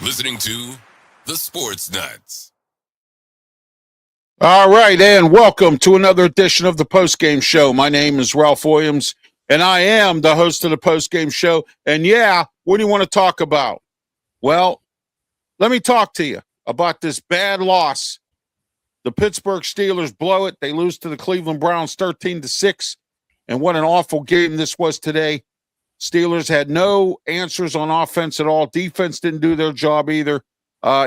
Listening to The Sports Nuts. All right, and welcome to another edition of the Postgame Show. My name is Ralph Williams, and I am the host of the Postgame Show. And yeah, what do you want to talk about? Well, let me talk to you about this bad loss. The Pittsburgh Steelers blow it. They lose to the Cleveland Browns 13-6. And what an awful game this was today. Steelers had no answers on offense at all. Defense didn't do their job either,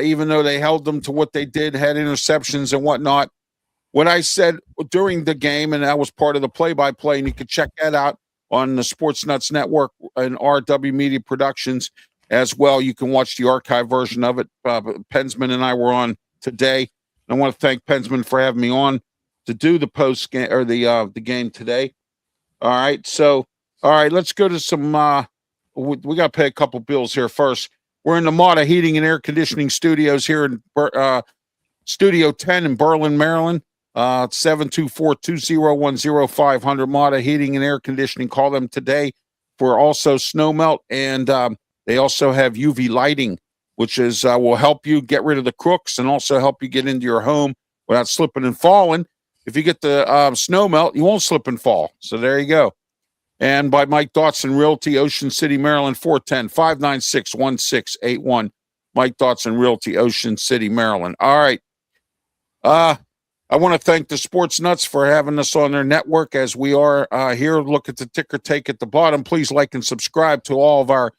even though they held them to what they did, had interceptions and whatnot. What I said during the game, and that was part of the play-by-play, and you can check that out on the Sports Nuts Network and RW Media Productions as well. You can watch the archive version of it. Pensman and I were on today. I want to thank Pensman for having me on to do the post game or the game today. All right, so. All right, let's go to some we got to pay a couple bills here first. We're in the Mata Heating and Air Conditioning Studios here in Studio 10 in Berlin, Maryland. 724-201-0500 Mata Heating and Air Conditioning. Call them today for also snow melt, and they also have UV lighting, which is will help you get rid of the crooks and also help you get into your home without slipping and falling. If you get the snow melt, you won't slip and fall. So there you go. And by Mike Dotson Realty, Ocean City, Maryland, 410-596-1681. Mike Dotson Realty, Ocean City, Maryland. All right. I want to thank the Sports Nuts for having us on their network as we are here. Look at the ticker tape at the bottom. Please like and subscribe to all of our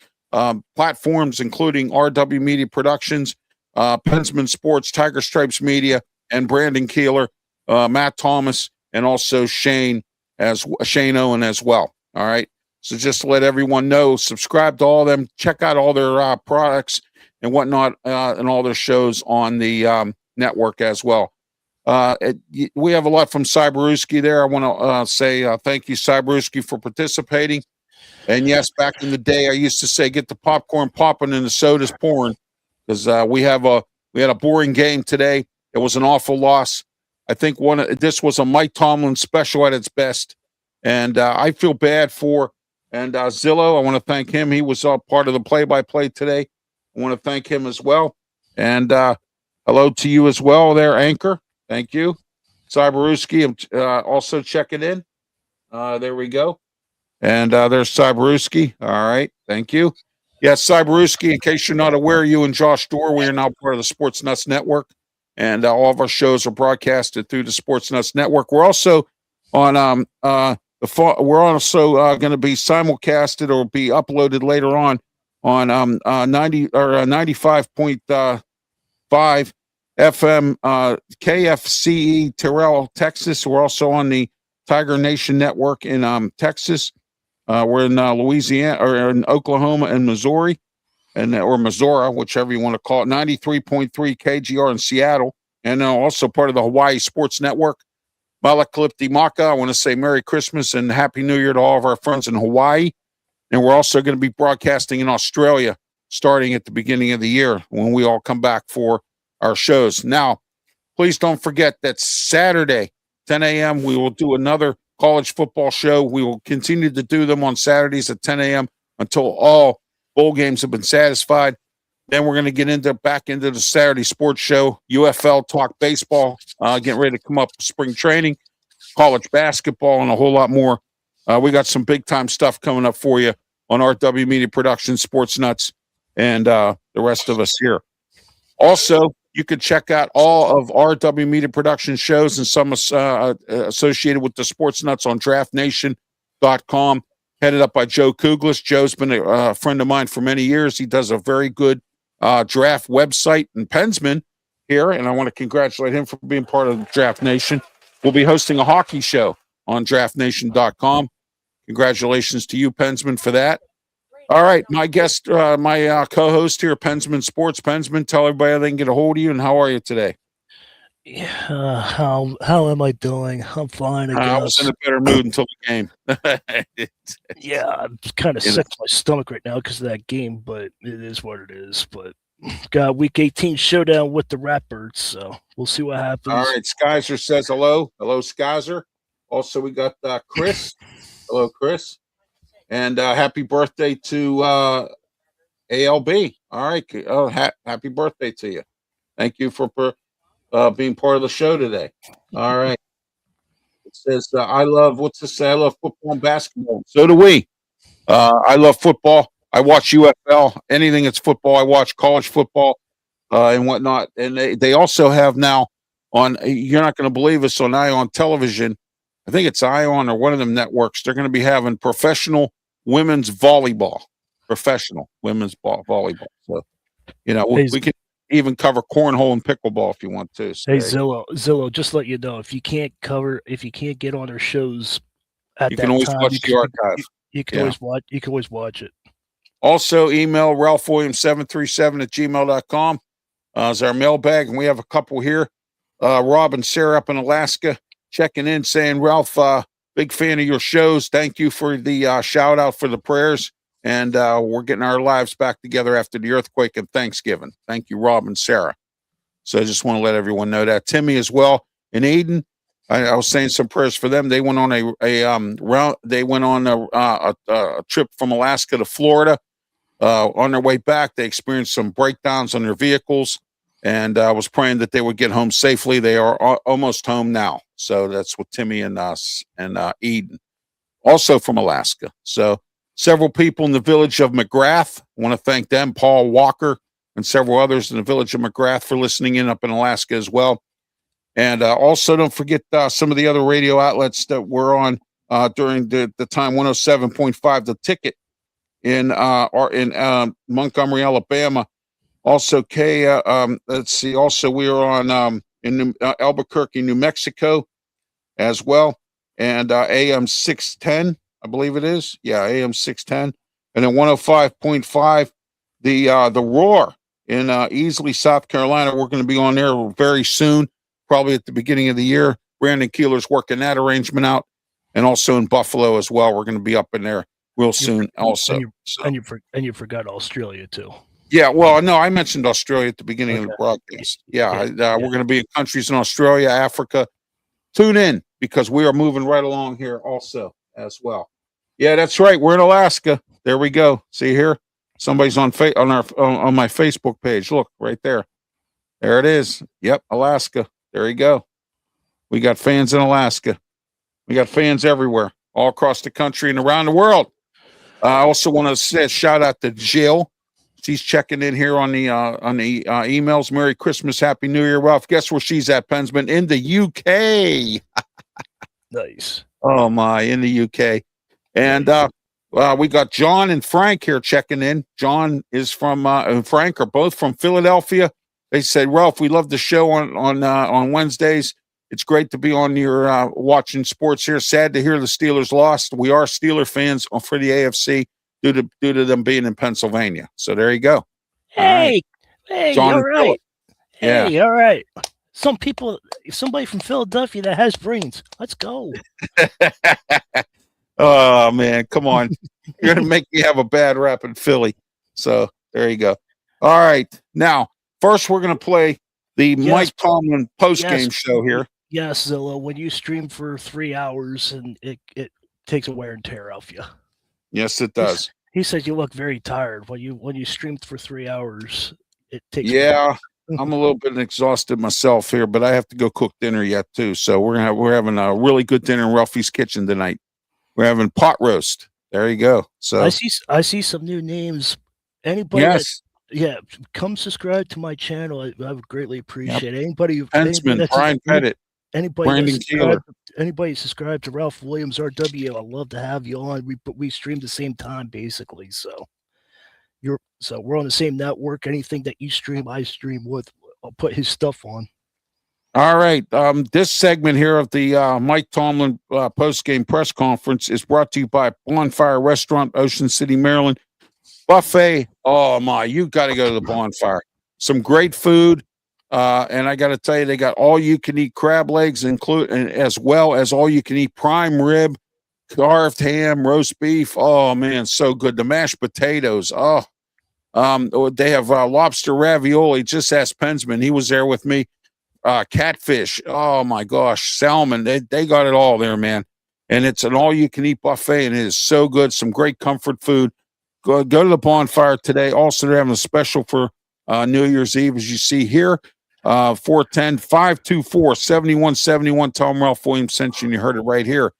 platforms, including RW Media Productions, Pensman Sports, Tiger Stripes Media, and Brandon Keeler, Matt Thomas, and also Shane Owen as well. All right. So just to let everyone know, subscribe to all of them, check out all their products and whatnot, and all their shows on the network as well. We have a lot from Cyberuski there. I want to say thank you, Cyberuski, for participating. And yes, back in the day, I used to say, get the popcorn popping and the sodas pouring, because we had a boring game today. It was an awful loss. I think this was a Mike Tomlin special at its best. And I feel bad for, and Zillow, I want to thank him. He was part of the play-by-play today. I want to thank him as well. And hello to you as well there, Anchor. Thank you. Cyberuski, I'm also checking in. There we go. And there's Cyberuski. All right. Thank you. Yes, Cyberuski, in case you're not aware, you and Josh Dorr, we are now part of the Sports Nuts Network. And all of our shows are broadcasted through the Sports Nuts Network. We're also on we're also going to be simulcasted or be uploaded later on 95.5 FM KFCE Terrell, Texas. We're also on the Tiger Nation Network in Texas, We're in Louisiana or in Oklahoma and Missouri, and or Missouri, whichever you want to call it. 93.3 KGR in Seattle, and also part of the Hawaii Sports Network. Malakalipti Maka. I want to say Merry Christmas and Happy New Year to all of our friends in Hawaii. And we're also going to be broadcasting in Australia starting at the beginning of the year when we all come back for our shows. Now, please don't forget that Saturday, 10 a.m., we will do another college football show. We will continue to do them on Saturdays at 10 a.m. until all bowl games have been satisfied. Then we're going to get back into the Saturday sports show, UFL Talk Baseball, getting ready to come up with spring training, college basketball, and a whole lot more. We got some big-time stuff coming up for you on RW Media Productions, Sports Nuts, and the rest of us here. Also, you can check out all of RW Media Production shows and some associated with the Sports Nuts on draftnation.com, headed up by Joe Kuglis. Joe's been a friend of mine for many years. He does a very good draft website and Pensman here, and I want to congratulate him for being part of Draft Nation. We'll be hosting a hockey show on draftnation.com. Congratulations to you, Pensman, for that. All right, my guest, my co-host here, Pensman Sports. Pensman, tell everybody how they can get a hold of you, and how are you today? Yeah, how am I doing? I'm fine, I guess. I was in a better mood until the game. Yeah, I'm kind of sick to my stomach right now because of that game, but it is what it is. But got Week 18 showdown with the Ratbirds, so we'll see what happens. All right, Skyzer says hello. Hello, Skyzer. Also, we got Chris. Hello, Chris. And happy birthday to ALB. All right. Oh, happy birthday to you. Thank you for being part of the show today. All right. It says, I love, what's this say? I love football and basketball. So do we. I love football. I watch UFL. Anything that's football, I watch college football and whatnot. And they also have now on, you're not going to believe this, on Ion Television. I think it's Ion or one of them networks. They're going to be having professional women's volleyball. Professional women's volleyball. So, you know, we can even cover cornhole and pickleball if you want to. So, hey, Zillow, just let you know, if you can't get on their shows at you that can always time, watch the archive. You can always watch it. Also, email ralphwilliams737@gmail.com is our mailbag, and we have a couple here. Rob and Sarah up in Alaska checking in, saying, Ralph, big fan of your shows. Thank you for the shout out for the prayers. And we're getting our lives back together after the earthquake and Thanksgiving. Thank you, Rob and Sarah. So I just want to let everyone know that. Timmy as well in Eden. I was saying some prayers for them. They went on a trip from Alaska to Florida. On their way back, they experienced some breakdowns on their vehicles, and I was praying that they would get home safely. They are almost home now. So that's with Timmy and us and Eden, also from Alaska. So several people in the village of McGrath. I want to thank them, Paul Walker and several others in the village of McGrath, for listening in up in Alaska as well. And also don't forget some of the other radio outlets that were on during the time, 107.5 The Ticket in Montgomery, Alabama. Also, let's see. Also, we are on in Albuquerque, New Mexico, as well, and AM 610, I believe it is. Yeah, AM 610, and then 105.5, the Roar in Easley, South Carolina. We're going to be on there very soon, probably at the beginning of the year. Brandon Keeler's working that arrangement out, and also in Buffalo as well. We're going to be up in there real soon, also. And you forgot Australia too. Yeah, well, no, I mentioned Australia at the beginning of the broadcast. Yeah, we're going to be in countries in Australia, Africa. Tune in, because we are moving right along here also as well. Yeah, that's right. We're in Alaska. There we go. See here? Somebody's on my Facebook page. Look, right there. There it is. Yep, Alaska. There you go. We got fans in Alaska. We got fans everywhere, all across the country and around the world. I also want to say shout out to Jill. She's checking in here on the emails. Merry Christmas, Happy New Year, Ralph. Guess where she's at, Pensman? In the UK. Nice. Oh my, in the UK. And we got John and Frank here checking in. John is from and Frank are both from Philadelphia. They said, Ralph, we love the show on Wednesdays. It's great to be on your watching sports here. Sad to hear the Steelers lost. We are Steeler fans for the AFC due to them being in Pennsylvania. So there you go. Hey, hey, John all and Philip. right. Yeah. Hey, all right. Somebody from Philadelphia that has brains. Let's go. Oh man, come on. You're gonna make me have a bad rap in Philly. So there you go. All right. Now, first we're gonna play the Mike Tomlin post-game show here. Yes, Zilla, when you stream for 3 hours and it takes a wear and tear off you. Yes, it does. He said you look very tired when you streamed for 3 hours. It takes I'm a little bit exhausted myself here, but I have to go cook dinner yet too. So we're having a really good dinner in Ralphie's kitchen tonight. We're having pot roast. There you go. So I see some new names. Anybody? Yes. Come subscribe to my channel. I would greatly appreciate it. Anybody? Pensman, Brian Pettit, Brandon Keeler. Anybody subscribe to Ralph Williams RW? I'd love to have you on. We stream the same time basically. So we're on the same network. Anything that you stream, I stream with. I'll put his stuff on. All right. This segment here of the Mike Tomlin post-game press conference is brought to you by Bonfire Restaurant, Ocean City, Maryland. Buffet. Oh my, you got to go to the Bonfire. Some great food. And I got to tell you, they got all-you-can-eat crab legs, as well as all-you-can-eat prime rib, carved ham, roast beef. Oh man, so good. The mashed potatoes. Oh, they have lobster ravioli. Just ask Pensman. He was there with me. Catfish. Oh my gosh, salmon. They got it all there, man. And it's an all-you-can-eat buffet, and it is so good. Some great comfort food. Go to the Bonfire today. Also, they're having a special for New Year's Eve, as you see here. 410-524-7171. Tell them Ralph Williams sent you, and you heard it right here.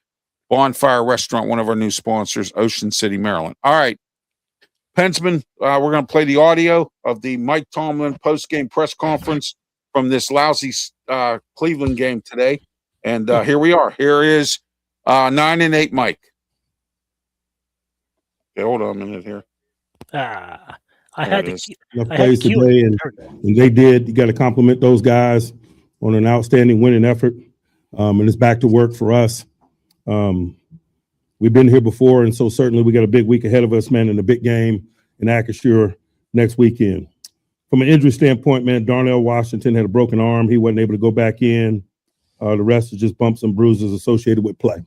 Bonfire Restaurant, one of our new sponsors, Ocean City, Maryland. All right. Pensman, we're going to play the audio of the Mike Tomlin post-game press conference from this lousy Cleveland game today. And here we are. Here is 9-8 Mike. Okay, hold on a minute here. I had to plays today, and they did. You got to compliment those guys on an outstanding winning effort. And it's back to work for us. We've been here before, and so certainly we got a big week ahead of us, man, in a big game in Acrisure next weekend. From an injury standpoint, man, Darnell Washington had a broken arm. He wasn't able to go back in. The rest is just bumps and bruises associated with play.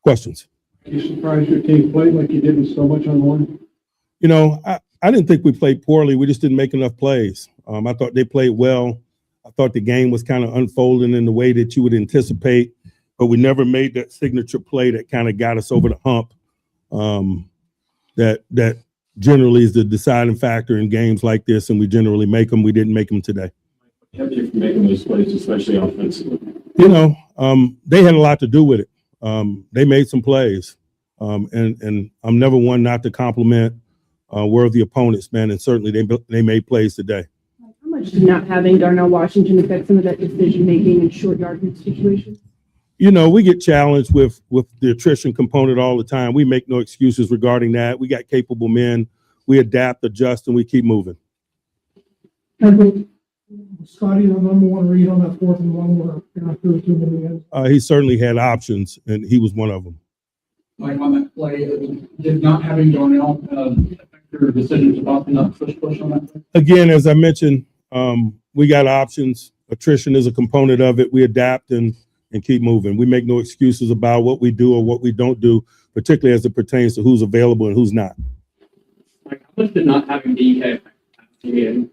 Questions? Are you surprised your team played like you did so much on one? You know, I didn't think we played poorly. We just didn't make enough plays. I thought they played well. I thought the game was kind of unfolding in the way that you would anticipate, but we never made that signature play that kind of got us over the hump. That generally is the deciding factor in games like this, and we generally make them. We didn't make them today. Have you making those plays, especially offensively? You know, they had a lot to do with it. They made some plays, and I'm never one not to compliment worthy opponents, man, and certainly they made plays today. How much did not having Darnell Washington affect some of that decision-making in short yardage situations? You know, we get challenged with the attrition component all the time. We make no excuses regarding that. We got capable men. We adapt, adjust, and we keep moving. Scotty, the number one read on that 4th and 1 where you're not through 2 minutes. He certainly had options, and he was one of them. Like on that play, did not having Darnell affect your decision to not push on that play? Again, as I mentioned, we got options. Attrition is a component of it. We adapt and keep moving. We make no excuses about what we do or what we don't do, particularly as it pertains to who's available and who's not. Like, how much did not having DK affect the game?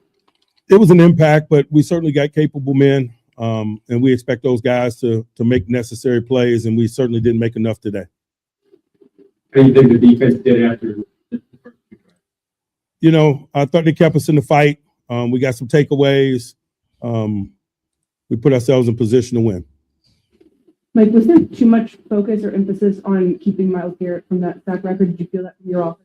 It was an impact, but we certainly got capable men, and we expect those guys to make necessary plays, and we certainly didn't make enough today. How do you think the defense did after the first two drives? You know, I thought they kept us in the fight. We got some takeaways. We put ourselves in position to win. Mike, was there too much focus or emphasis on keeping Myles Garrett from that sack record? Did you feel that from your offense?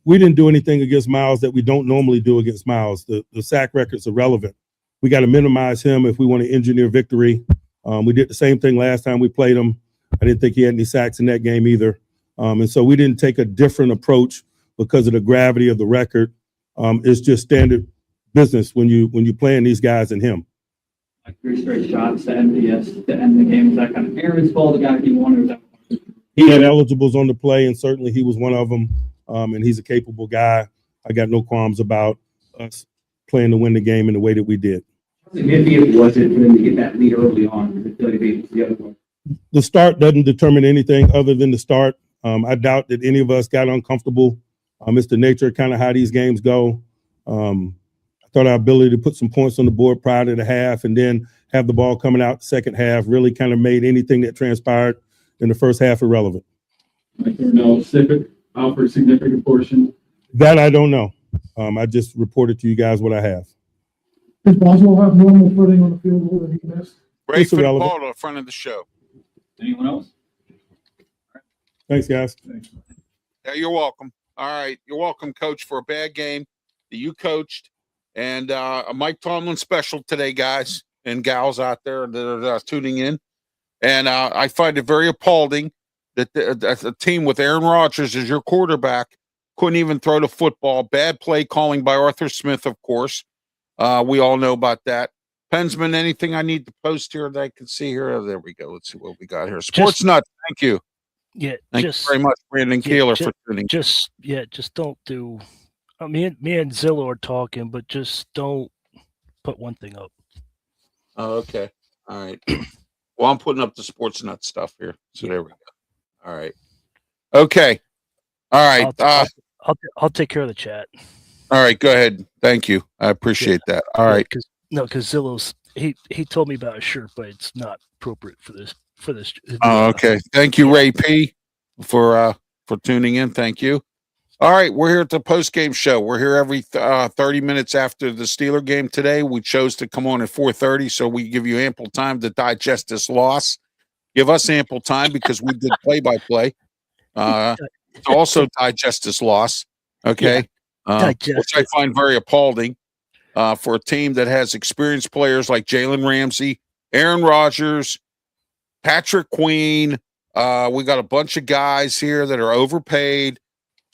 We didn't do anything against Myles that we don't normally do against Myles. The sack record's irrelevant. We got to minimize him if we want to engineer victory. We did the same thing last time we played him. I didn't think he had any sacks in that game either. And so we didn't take a different approach because of the gravity of the record. It's just standard business when you playing these guys and him. like 3 straight shots to MVS to end the game. Is that kind of Aaron's fault, the guy he wanted? He had eligibles on the play, and certainly he was one of them. And he's a capable guy. I got no qualms about us playing to win the game in the way that we did. How significant was it for them to get that lead early on? Because I feel like they beat the other one. The start doesn't determine anything other than the start. I doubt that any of us got uncomfortable. It's the nature of kind of how these games go. I thought our ability to put some points on the board prior to the half and then have the ball coming out the second half really kind of made anything that transpired in the first half irrelevant. Like there were no out for a significant portion. That I don't know. I just reported to you guys what I have. Did Boswell have normal footing on the field goal that he missed? Great It's for the irrelevant. ball to the front of the show. Anyone else? Thanks, guys. Yeah, you're welcome. All right. You're welcome, Coach, for a bad game that you coached. And a Mike Tomlin special today, guys and gals out there that are tuning in. And I find it very appalling that a team with Aaron Rodgers as your quarterback couldn't even throw the football. Bad play calling by Arthur Smith, of course. We all know about that. Pensman, anything I need to post here that I can see here? Oh, there we go. Let's see what we got here. Sports Nuts, thank you. Yeah, Thank you very much, Brandon Keeler, for tuning. Just don't do. Me and Zillow are talking, but just don't put one thing up. Oh, okay. All right. Well, I'm putting up the Sports Nut stuff here. So there we go. All right. Okay. All right. I'll take care of the chat. All right. Go ahead. Thank you. I appreciate that. All right. Because Zillow's he told me about a shirt, but it's not appropriate for this. Oh, okay. Thank you, Ray P, for tuning in. Thank you. All right, we're here at the post-game show. We're here every 30 minutes after the Steeler game today. We chose to come on at 4:30, so we give you ample time to digest this loss. Give us ample time because we did play-by-play. To also digest this loss, okay? Which I find very appalling for a team that has experienced players like Jalen Ramsey, Aaron Rodgers, Patrick Queen. We got a bunch of guys here that are overpaid.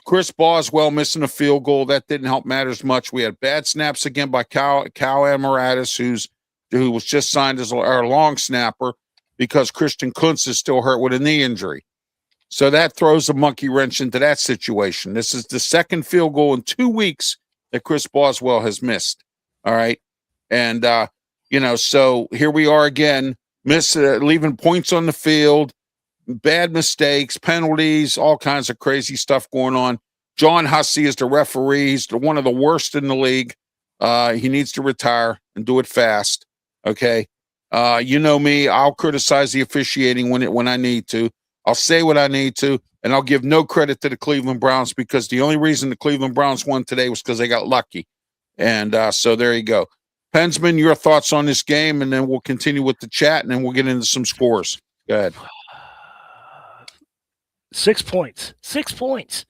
Chris Boswell missing a field goal. That didn't help matters much. We had bad snaps again by Cal Amaratis, who was just signed as our long snapper because Christian Kuntz is still hurt with a knee injury. So that throws a monkey wrench into that situation. This is the second field goal in 2 weeks that Chris Boswell has missed. All right. And, so here we are again, leaving points on the field. Bad mistakes, penalties, all kinds of crazy stuff going on. John Hussey is the referee. He's one of the worst in the league. He needs to retire and do it fast. Okay. You know me. I'll criticize the officiating when I need to. I'll say what I need to, and I'll give no credit to the Cleveland Browns because the only reason the Cleveland Browns won today was because they got lucky. And so there you go. Pensman, your thoughts on this game, and then we'll continue with the chat, and then we'll get into some scores. Go ahead. 6 points. 6 points.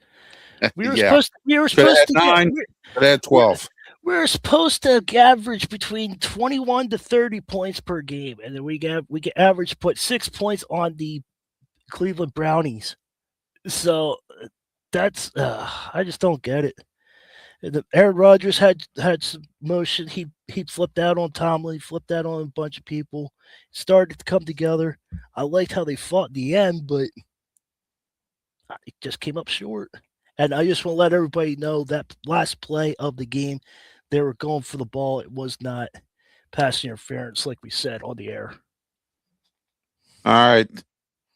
We were Yeah. supposed to 9, but had 12. We were supposed to average between 21 to 30 points per game, and then we put 6 points on the Cleveland Brownies. So that's I just don't get it. Aaron Rodgers had some motion. He flipped out on Tomlin. He flipped out on a bunch of people. Started to come together. I liked how they fought in the end, but it just came up short. And I just want to let everybody know that last play of the game, they were going for the ball. It was not pass interference, like we said on the air. All right.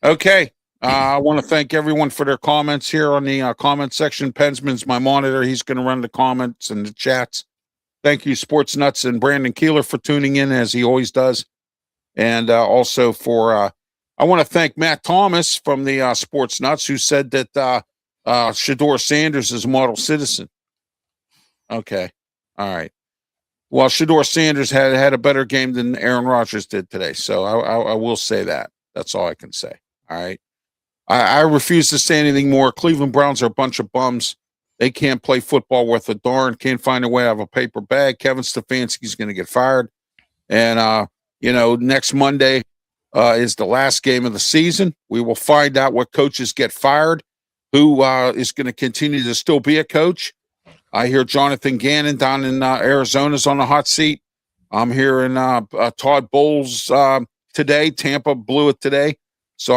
Okay. I want to thank everyone for their comments here on the comment section. Pensman's my monitor. He's going to run the comments and the chats. Thank you, Sports Nuts and Brandon Keeler, for tuning in, as he always does. And also for I want to thank Matt Thomas from the Sports Nuts, who said that Shedeur Sanders is a model citizen. Okay. All right. Well, Shedeur Sanders had a better game than Aaron Rodgers did today. So I will say that. That's all I can say. All right. I refuse to say anything more. Cleveland Browns are a bunch of bums. They can't play football worth a darn. Can't find a way out of a paper bag. Kevin Stefanski's going to get fired. And, next Monday is the last game of the season. We will find out what coaches get fired, who is going to continue to still be a coach. I hear Jonathan Gannon down in Arizona is on the hot seat. I'm hearing Todd Bowles today. Tampa blew it today. So,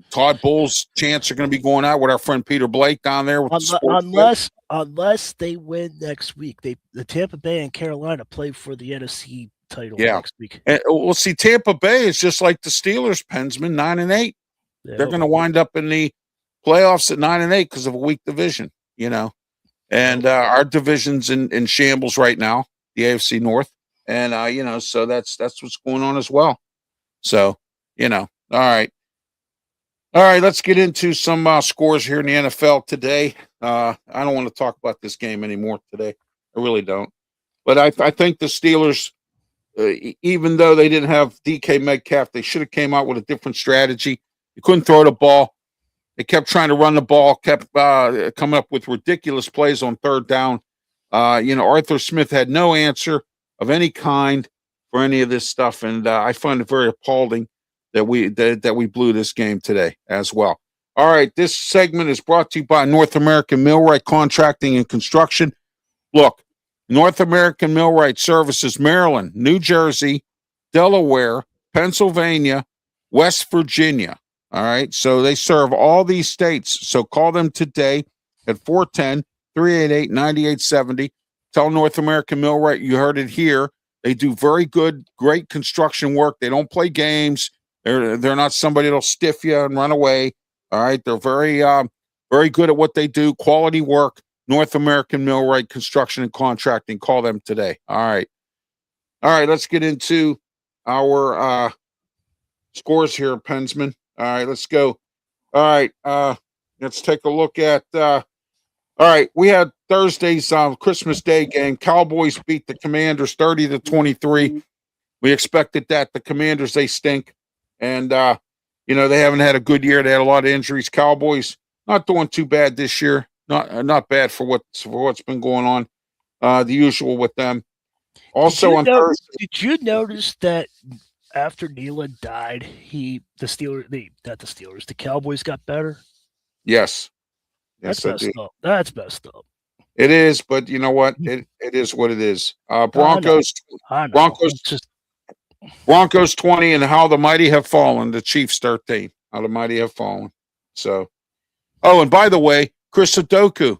Todd Bowles' chance are going to be going out with our friend Peter Blake down there. With Unless they win next week. The Tampa Bay and Carolina play for the NFC title next week. And we'll see. Tampa Bay is just like the Steelers, Pensman, 9-8. Yep. They're going to wind up in the playoffs at 9-8 because of a weak division, And our division's in shambles right now, the AFC North. And so that's what's going on as well. So, all right. All right, let's get into some scores here in the NFL today. I don't want to talk about this game anymore today. I really don't. But I think the Steelers, even though they didn't have DK Metcalf, they should have came out with a different strategy. You couldn't throw the ball. They kept trying to run the ball, kept coming up with ridiculous plays on third down. Arthur Smith had no answer of any kind for any of this stuff, and I find it very appalling that we blew this game today as well. All right, this segment is brought to you by North American Millwright Contracting and Construction. Look, North American Millwright services Maryland, New Jersey, Delaware, Pennsylvania, West Virginia. All right, so they serve all these states. So call them today at 410-388-9870. Tell North American Millwright you heard it here. They do very good, great construction work. They don't play games. They're not somebody that'll stiff you and run away. All right, they're very good at what they do. Quality work. North American Millwright Construction and Contracting. Call them today. All right, let's get into our scores here, Pensman. All right, let's go. All right, let's take a look at. All right, we had Thursday's Christmas Day game. Cowboys beat the Commanders 30-23. We expected that. The Commanders, they stink. And, they haven't had a good year. They had a lot of injuries. Cowboys not doing too bad this year. Not bad for what's been going on. The usual with them. Also on Thursday. Did you notice that after Nealon died, the Cowboys got better? Yes. That's messed up. That's messed up. It is, but you know what? It is what it is. Broncos. I know. Broncos 20, and how the mighty have fallen. The Chiefs 13. How the mighty have fallen. So, and by the way, Chris Sudoku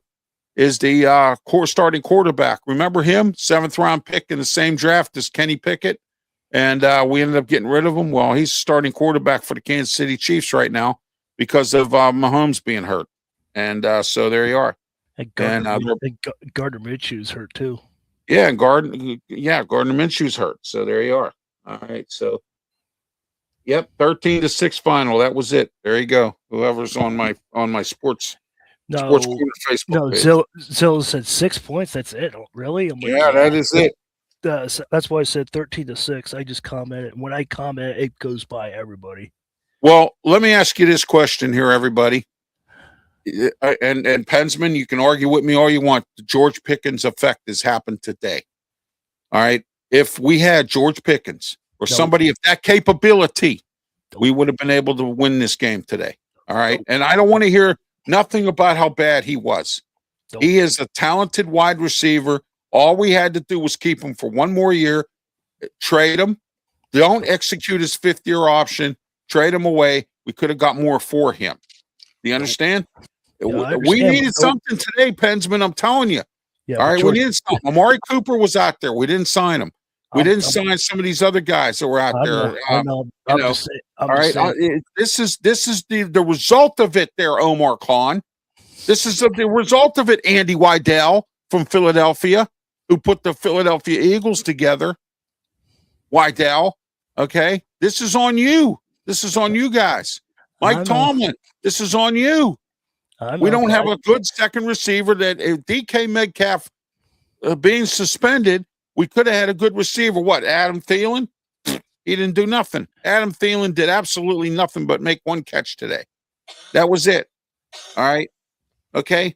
is the starting quarterback. Remember him? 7th round pick in the same draft as Kenny Pickett, and we ended up getting rid of him. Well, he's starting quarterback for the Kansas City Chiefs right now because of Mahomes being hurt, and so there you are. And Gardner Minshew's hurt too. Yeah, Gardner Minshew's hurt. So there you are. All right, so 13-6 final. That was it. There you go. Whoever's on my sports Corner Facebook page. Zilla said 6 points. That's it. Really? That is it. That's why I said 13-6. I just commented. When I comment, it goes by everybody. Well, let me ask you this question here, everybody. And Pensman, you can argue with me all you want. The George Pickens effect has happened today. All right. If we had George Pickens or somebody of that capability, we would have been able to win this game today. All right. And I don't want to hear nothing about how bad he was. He is a talented wide receiver. All we had to do was keep him for one more year, trade him. Don't execute his 5th-year option. Trade him away. We could have got more for him. Do you understand? We needed something today, Pensman. I'm telling you. Yeah, all right, George, we needed something. Amari Cooper was out there. We didn't sign him. We didn't sign some of these other guys that were out there. All right, this is the result of it. There, Omar Khan. This is the result of it. Andy Weidel from Philadelphia, who put the Philadelphia Eagles together. Weidel. Okay, this is on you. This is on you guys. Mike Tomlin. This is on you. We don't have a good second receiver. That if DK Metcalf being suspended, we could have had a good receiver. What, Adam Thielen? He didn't do nothing. Adam Thielen did absolutely nothing but make one catch today. That was it. All right. Okay.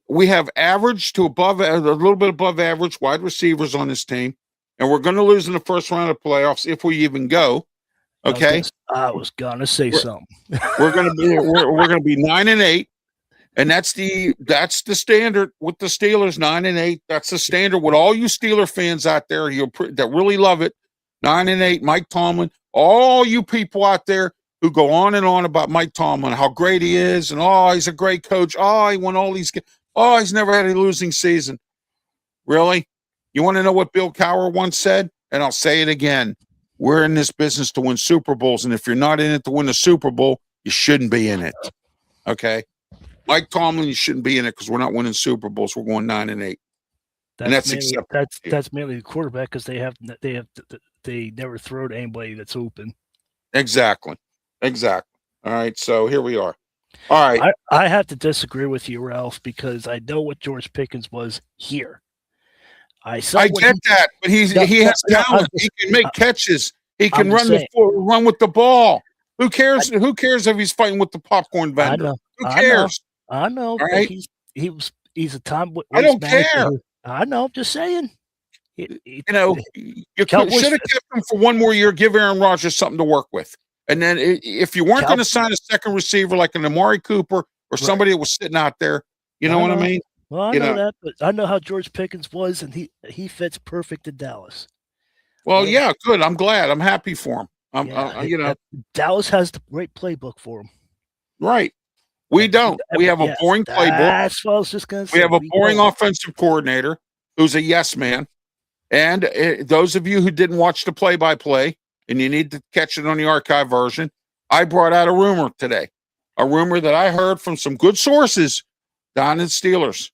We have average to above, a little bit above average wide receivers on this team, and we're going to lose in the first round of playoffs if we even go. Okay. I was gonna say something. We're going to be 9-8. And that's the standard with the Steelers, 9-8. That's the standard with all you Steeler fans out there that really love it. 9-8, Mike Tomlin, all you people out there who go on and on about Mike Tomlin, how great he is, and he's a great coach. He won all these games. He's never had a losing season. Really? You want to know what Bill Cowher once said? And I'll say it again. We're in this business to win Super Bowls, and if you're not in it to win the Super Bowl, you shouldn't be in it. Okay? Mike Tomlin, you shouldn't be in it because we're not winning Super Bowls. We're going 9-8. That's mainly the quarterback because they never throw to anybody that's open. Exactly. All right, so here we are. All right. I have to disagree with you, Ralph, because I know what George Pickens was here. I get that, but he has talent. He can make catches. He can run with the ball. Who cares? Who cares if he's fighting with the popcorn vendor? Who cares? I know. All right. He's a time. I don't care. I know. I'm just saying. You should have kept him for one more year. Give Aaron Rodgers something to work with, and then if you weren't going to sign a second receiver like an Amari Cooper or somebody that was sitting out there, you know what I mean? Well, I know that, but I know how George Pickens was, and he fits perfect in Dallas. Well, yeah, good. I'm glad. I'm happy for him. Dallas has the right playbook for him. Right. We don't. We have a boring playbook. That's what I was just going to say. We have a boring offensive coordinator who's a yes man. And those of you who didn't watch the play-by-play, and you need to catch it on the archive version, I brought out a rumor today, a rumor that I heard from some good sources down in Steelers,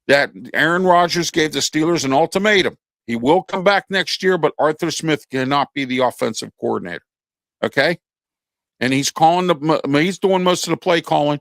that Aaron Rodgers gave the Steelers an ultimatum. He will come back next year, but Arthur Smith cannot be the offensive coordinator. Okay? And he's doing most of the play calling,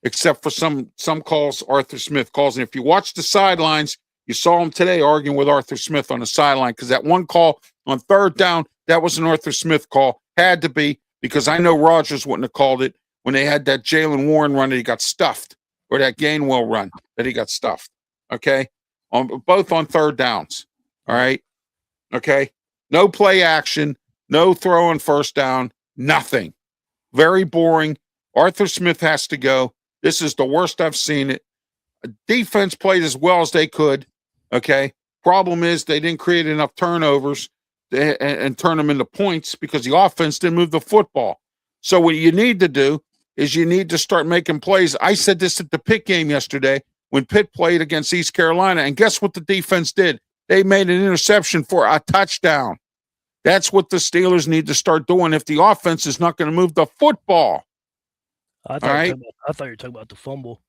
except for some calls Arthur Smith calls. And if you watch the sidelines, you saw him today arguing with Arthur Smith on the sideline because that one call on third down, that was an Arthur Smith call. Had to be, because I know Rodgers wouldn't have called it when they had that Jalen Warren run that he got stuffed, or that Gainwell run that he got stuffed. Okay? Both on third downs. All right? Okay? No play action, no throw on first down, nothing. Very boring. Arthur Smith has to go. This is the worst I've seen it. Defense played as well as they could. Okay. Problem is they didn't create enough turnovers and turn them into points because the offense didn't move the football. So what you need to do is you need to start making plays. I said this at the Pitt game yesterday when Pitt played against East Carolina, and guess what the defense did? They made an interception for a touchdown. That's what the Steelers need to start doing if the offense is not going to move the football. I thought you were talking about the fumble.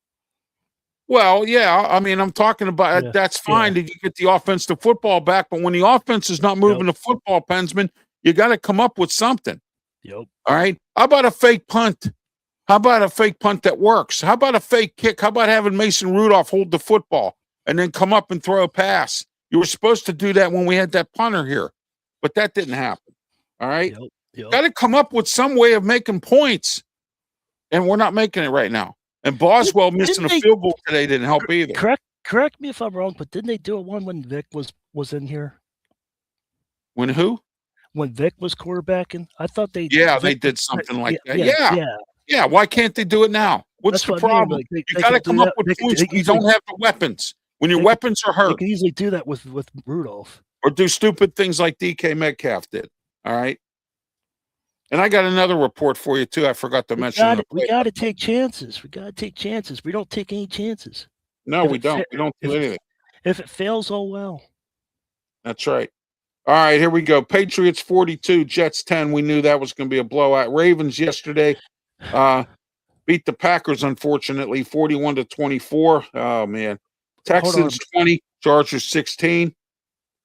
Well, yeah, I mean, I'm talking about that's fine that you get the offense the football back, but when the offense is not moving the football, Pensman, you got to come up with something. Yep. All right. How about a fake punt? How about a fake punt that works? How about a fake kick? How about having Mason Rudolph hold the football and then come up and throw a pass? You were supposed to do that when we had that punter here, but that didn't happen. All right. Yep. Got to come up with some way of making points, and we're not making it right now. And Boswell missing a field goal today didn't help either. Correct me if I'm wrong, but didn't they do it when Vic was in here? When who? When Vic was quarterbacking? I thought they they did something like that. Yeah. Why can't they do it now? What's the problem? You got to come up with points when you don't have the weapons. When your weapons are hurt. You can easily do that with Rudolph. Or do stupid things like DK Metcalf did. All right? And I got another report for you, too. I forgot to mention. We got to take chances. We don't take any chances. No, we don't. We don't do anything. If it fails, oh well. That's right. All right, here we go. Patriots 42, Jets 10. We knew that was going to be a blowout. Ravens yesterday beat the Packers, unfortunately, 41-24. Oh, man. Texans 20, Chargers 16.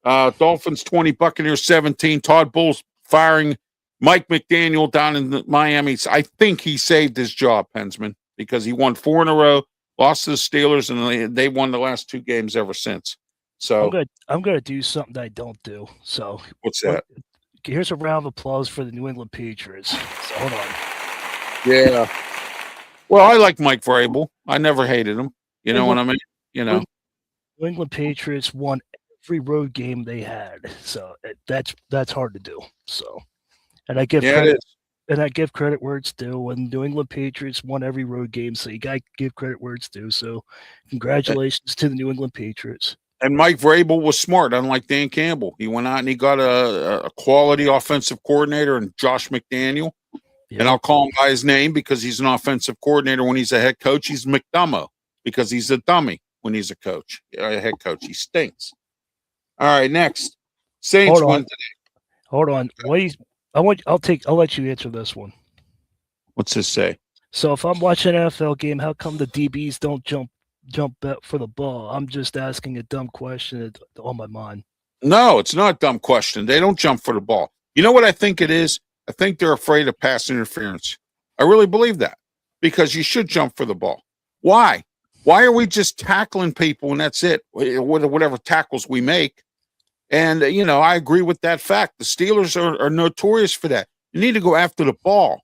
Dolphins 20, Buccaneers 17. Todd Bowles firing Mike McDaniel down in Miami. I think he saved his job, Pensman, because he won 4 in a row, lost to the Steelers, and they won the last 2 games ever since. So I'm gonna do something that I don't do. So what's that? Here's a round of applause for the New England Patriots. So hold on. Yeah. Well, I like Mike Vrabel. I never hated him. You know what I mean? You know. New England Patriots won every road game they had. So that's hard to do. So. And I give it is. and I give credit where it's due. And New England Patriots won every road game, so you got to give credit where it's due. So, congratulations to the New England Patriots. And Mike Vrabel was smart, unlike Dan Campbell. He went out and he got a quality offensive coordinator in Josh McDaniel. Yeah. And I'll call him by his name because he's an offensive coordinator. When he's a head coach, he's McDummo because he's a dummy when he's a coach, a head coach. He stinks. All right, next. Saints win today. Hold on. I'll let you answer this one. What's this say? So if I'm watching an NFL game, how come the DBs don't jump for the ball? I'm just asking a dumb question on my mind. No, it's not a dumb question. They don't jump for the ball. You know what I think it is? I think they're afraid of pass interference. I really believe that because you should jump for the ball. Why? Why are we just tackling people and that's it? Whatever tackles we make. And, I agree with that fact. The Steelers are notorious for that. You need to go after the ball.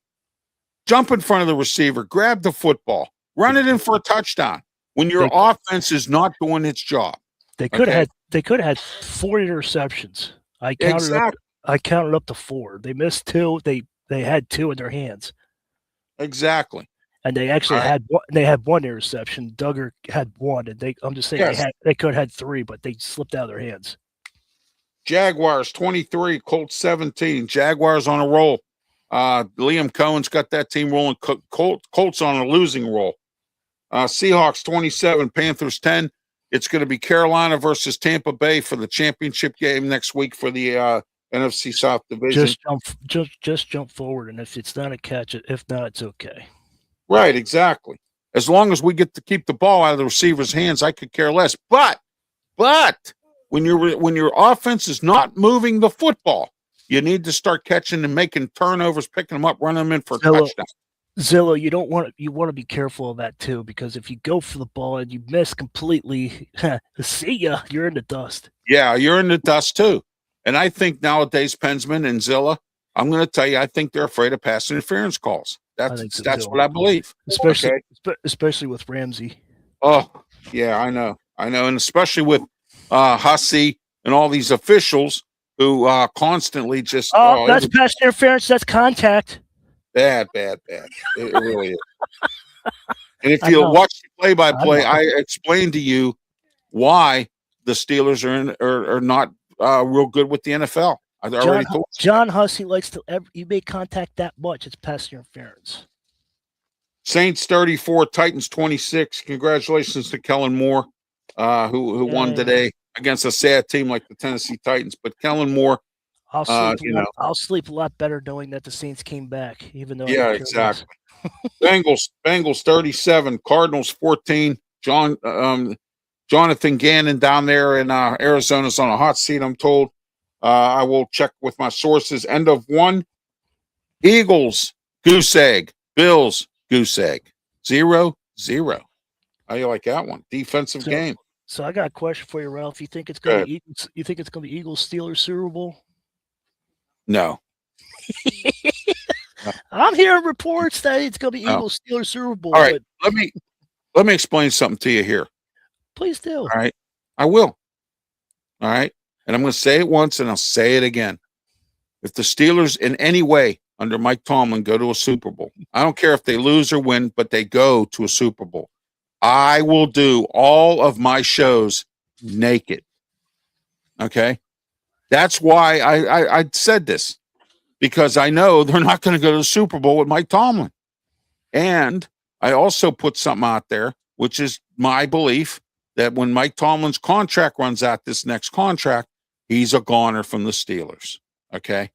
Jump in front of the receiver. Grab the football. Run it in for a touchdown when your offense is not doing its job. They could have had 4 interceptions. I counted up to 4. They missed 2. They had 2 in their hands. Exactly. And they actually had one interception. Duggar had 1, and I'm just saying they could have had 3, but they slipped out of their hands. Jaguars 23, Colts 17. Jaguars on a roll. Liam Cohen's got that team rolling. Colts on a losing roll. Seahawks 27, Panthers 10. It's going to be Carolina versus Tampa Bay for the championship game next week for the NFC South division. Just jump forward, and if it's not a catch, if not, it's okay. Right, exactly. As long as we get to keep the ball out of the receiver's hands, I could care less. But when your offense is not moving the football, you need to start catching and making turnovers, picking them up, running them in for a touchdown. Zillow, you want to be careful of that too, because if you go for the ball and you miss completely, see ya, you're in the dust. Yeah, you're in the dust too. And I think nowadays, Pensman and Zilla, I'm going to tell you, I think they're afraid of pass interference calls. That's what I believe. Especially with Ramsey. Oh, yeah, I know. And especially with Hussey and all these officials who constantly just... that's pass interference. That's contact. Bad. It really is. And if you watch the play-by-play, I explained to you why the Steelers are not real good with the NFL. I already told you. John Hussey likes to. You make contact that much, it's pass interference. Saints 34, Titans 26. Congratulations to Kellen Moore, who won today against a sad team like the Tennessee Titans. But Kellen Moore, I'll sleep a lot better knowing that the Saints came back, even though. Yeah, exactly. Bengals 37, Cardinals 14. Jonathan Gannon down there in Arizona's on a hot seat, I'm told. I will check with my sources. End of 1. Eagles, goose egg. Bills, goose egg. 0-0. How you like that one? Defensive game. So I got a question for you, Ralph. You think it's going to be Eagles? You think it's going to be Eagles Steelers Super Bowl? No. I'm hearing reports that it's going to be Eagles Steelers Super Bowl. All right, let me explain something to you here. Please do. All right, I will. All right, and I'm going to say it once, and I'll say it again. If the Steelers in any way under Mike Tomlin go to a Super Bowl, I don't care if they lose or win, but they go to a Super Bowl, I will do all of my shows naked. Okay, that's why I said this, because I know they're not going to go to the Super Bowl with Mike Tomlin. And I also put something out there, which is my belief that when Mike Tomlin's contract runs out, this next contract, he's a goner from the Steelers. Okay.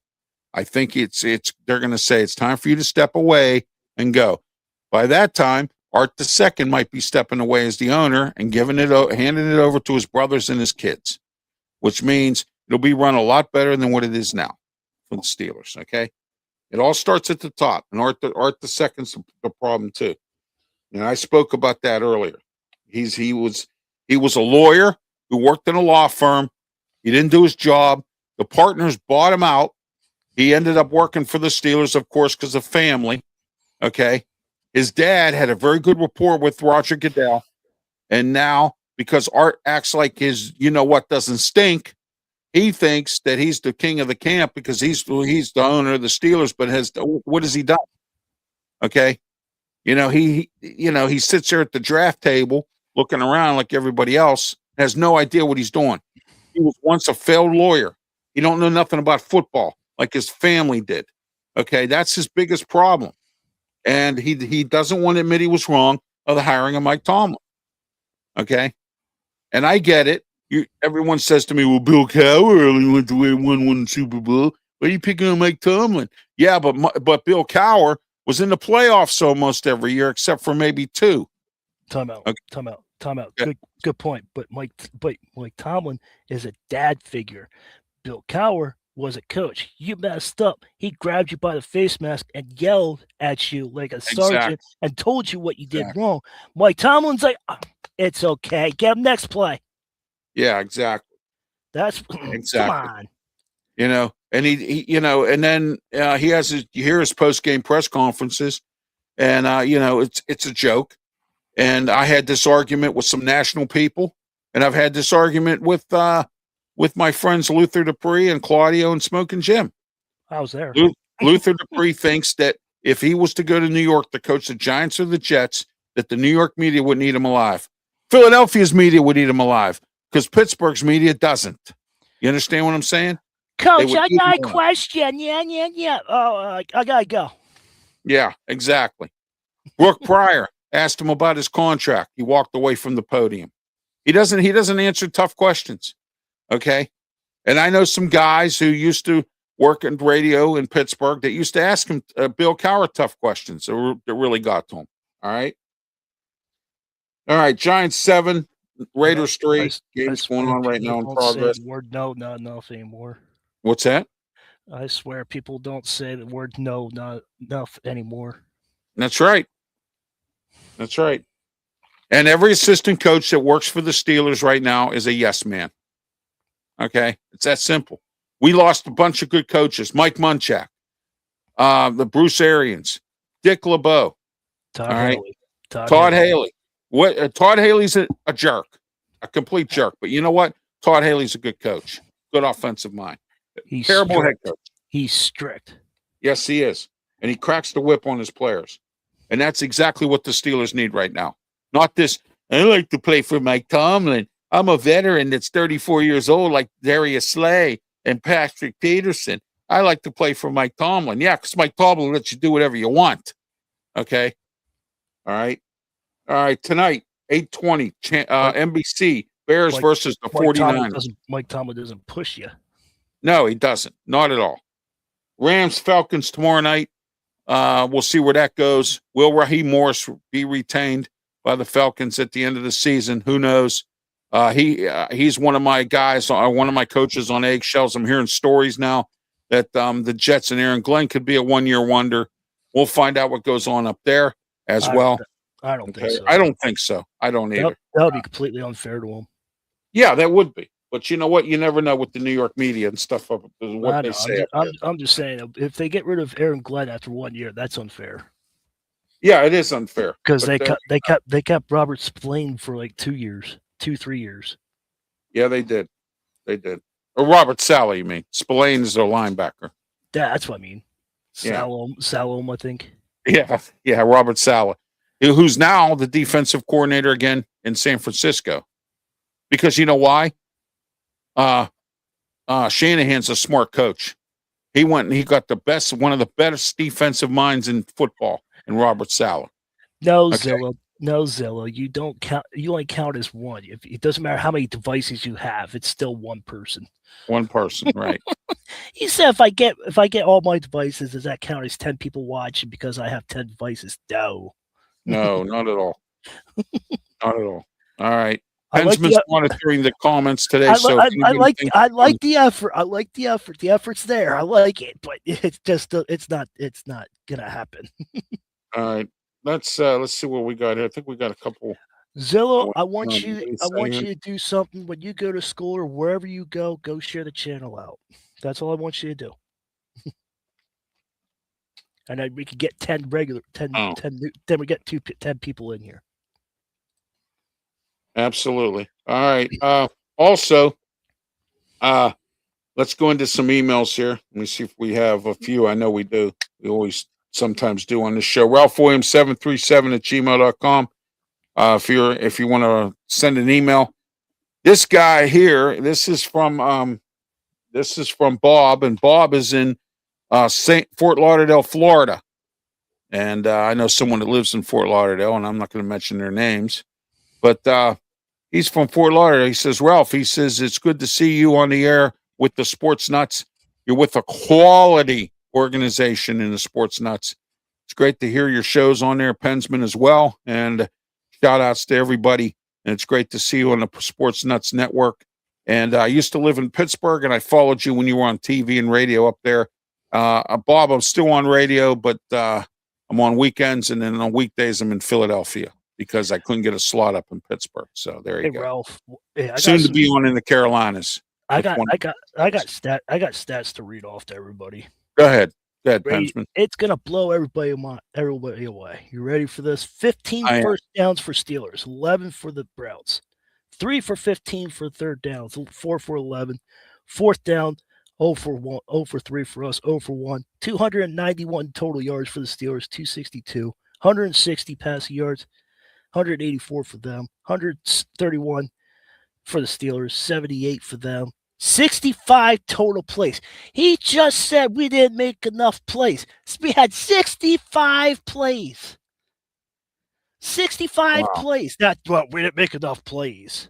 I think they're going to say it's time for you to step away and go. By that time, Art II might be stepping away as the owner and handing it over to his brothers and his kids, which means it'll be run a lot better than what it is now for the Steelers. Okay. It all starts at the top, and Art II's the problem too. And I spoke about that earlier. He was a lawyer who worked in a law firm. He didn't do his job. The partners bought him out. He ended up working for the Steelers, of course, because of family. Okay. His dad had a very good rapport with Roger Goodell. And now, because Art acts like his, doesn't stink, He thinks that he's the king of the camp because he's the owner of the Steelers, but what has he done? Okay. He sits there at the draft table looking around like everybody else, has no idea what he's doing. He was once a failed lawyer. He don't know nothing about football like his family did. Okay, that's his biggest problem. And he doesn't want to admit he was wrong of the hiring of Mike Tomlin. Okay. And I get it. Everyone says to me, well, Bill Cowher only went to win one Super Bowl. Why are you picking on Mike Tomlin? Yeah, but Bill Cowher was in the playoffs almost every year except for maybe 2. Time out. Okay. Time out. Yeah. Good point. But Mike Tomlin is a dad figure. Bill Cowher was a coach. You messed up. He grabbed you by the face mask and yelled at you like a sergeant and told you what you did wrong. Mike Tomlin's like, oh, it's okay. Get him next play. Yeah, exactly. That's exactly. Come on. And he and then he has you hear his post-game press conferences, and it's a joke. And I had this argument with some national people, and I've had this argument with my friends Luther Dupree and Claudio and Smoking Jim. I was there. Luther Dupree thinks that if he was to go to New York to coach the Giants or the Jets, that the New York media would need him alive. Philadelphia's media would need him alive because Pittsburgh's media doesn't. You understand what I'm saying? Coach, I got a question. Yeah. Oh, I gotta go. Yeah, exactly. Brooke Pryor asked him about his contract. He walked away from the podium. He doesn't answer tough questions. Okay. And I know some guys who used to work in radio in Pittsburgh that used to ask him Bill Cowher tough questions that really got to him. All right. Giants 7, Raiders 3. Game's going on right now in progress. Say the word no, not enough anymore. What's that? I swear people don't say the word no, not enough anymore. That's right. And every assistant coach that works for the Steelers right now is a yes man. Okay? It's that simple. We lost a bunch of good coaches. Mike Munchak, the Bruce Arians, Dick LeBeau. Todd Haley. Todd Haley's a jerk, a complete jerk. But you know what? Todd Haley's a good coach, good offensive mind. He's terrible strict. head coach. He's strict. Yes, he is. And he cracks the whip on his players. And that's exactly what the Steelers need right now. Not this, I like to play for Mike Tomlin. I'm a veteran that's 34 years old like Darius Slay and Patrick Peterson. I like to play for Mike Tomlin. Yeah, because Mike Tomlin lets you do whatever you want. Okay? All right. Tonight, 8:20, NBC, Bears versus the 49ers. Mike Tomlin doesn't push you. No, he doesn't. Not at all. Rams, Falcons tomorrow night. We'll see where that goes. Will Raheem Morris be retained by the Falcons at the end of the season? Who knows? He's one of my guys, one of my coaches on eggshells. I'm hearing stories now that the Jets and Aaron Glenn could be a one-year wonder. We'll find out what goes on up there as well. I don't think so. I don't think so. I don't either. That would be completely unfair to him. Yeah, that would be. But you know what? You never know with the New York media and stuff. What they say. I'm just saying, if they get rid of Aaron Glenn after 1 year, that's unfair. Yeah, it is unfair because they kept Robert Spillane for like 2 years, 3 years. Yeah, they did. Or Robert Saleh, you mean? Spillane is their linebacker. Yeah, that's what I mean. Salome, I think. Yeah, Robert Saleh, who's now the defensive coordinator again in San Francisco. Because you know why? Shanahan's a smart coach. He went and he got one of the best defensive minds in football in Robert Saleh. No, Zillow. You don't count. You only count as one. It doesn't matter how many devices you have. It's still one person. One person, right? He said, if I get all my devices, does that count as 10 people watching because I have 10 devices? No, not at all. Not at all. All right. Hensman's monitoring the comments today. I like the effort. I like the effort. The effort's there. I like it, but it's just it's not gonna happen. All right. Let's see what we got here. I think we got a couple. Zillow, I want you to do something when you go to school or wherever you go share the channel out. That's all I want you to do. And then we could get 10 regular 10 then we get 10 people in here. Absolutely. All right. Also, let's go into some emails here. Let me see if we have a few. I know we do. We always sometimes do on this show. Ralph Williams 737 at gmail.com. If you want to send an email. This guy here, this is from Bob, and Bob is in Fort Lauderdale, Florida. And I know someone that lives in Fort Lauderdale, and I'm not going to mention their names, but he's from Fort Lauderdale. He says, Ralph, he says, it's good to see you on the air with the Sports Nuts. You're with a quality organization in the Sports Nuts. It's great to hear your shows on there, Pensman as well. And shout outs to everybody. And it's great to see you on the Sports Nuts Network. And I used to live in Pittsburgh, and I followed you when you were on TV and radio up there. Bob, I'm still on radio, but I'm on weekends, and then on weekdays I'm in Philadelphia because I couldn't get a slot up in Pittsburgh. So there you go. Ralph. Hey, Soon to be on in the Carolinas. I got stats to read off to everybody. Go ahead, Pensman. It's gonna blow everybody away. You ready for this? 15 first downs for Steelers, 11 for the Browns, 3 for 15 for third downs, 4 for 11, fourth down, 0 for 1, 0 for 3 for us, 0 for 1, 291 total yards for the Steelers, 262, 160 passing yards, 184 for them, 131 for the Steelers, 78 for them, 65 total plays. He just said we didn't make enough plays. We had 65 plays. 65 plays. That's what we didn't make enough plays.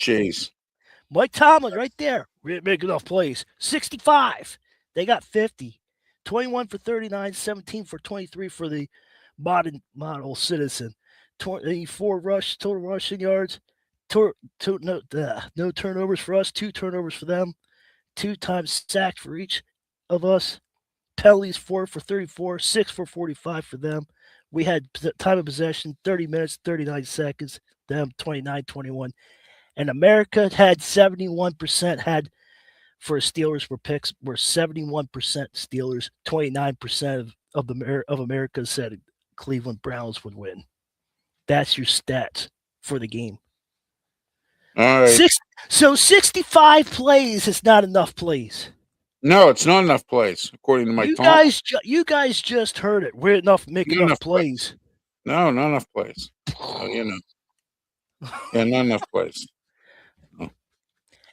Jeez. Mike Tomlin right there. We didn't make enough plays. 65. They got 50. 21 for 39, 17 for 23 for the model citizen. 24 total rushing yards. No turnovers for us, 2 turnovers for them, 2 times sacked for each of us. Penalties 4 for 34, 6 for 45 for them. We had time of possession 30 minutes, 39 seconds, them 29-21. And America had 71% had for Steelers were picks were 71% Steelers, 29% of America said Cleveland Browns would win. That's your stats for the game. All right. So 65 plays is not enough plays. No, it's not enough plays, according to my You guys just heard it. We're enough plays. No, not enough plays. Yeah, not enough plays. Oh.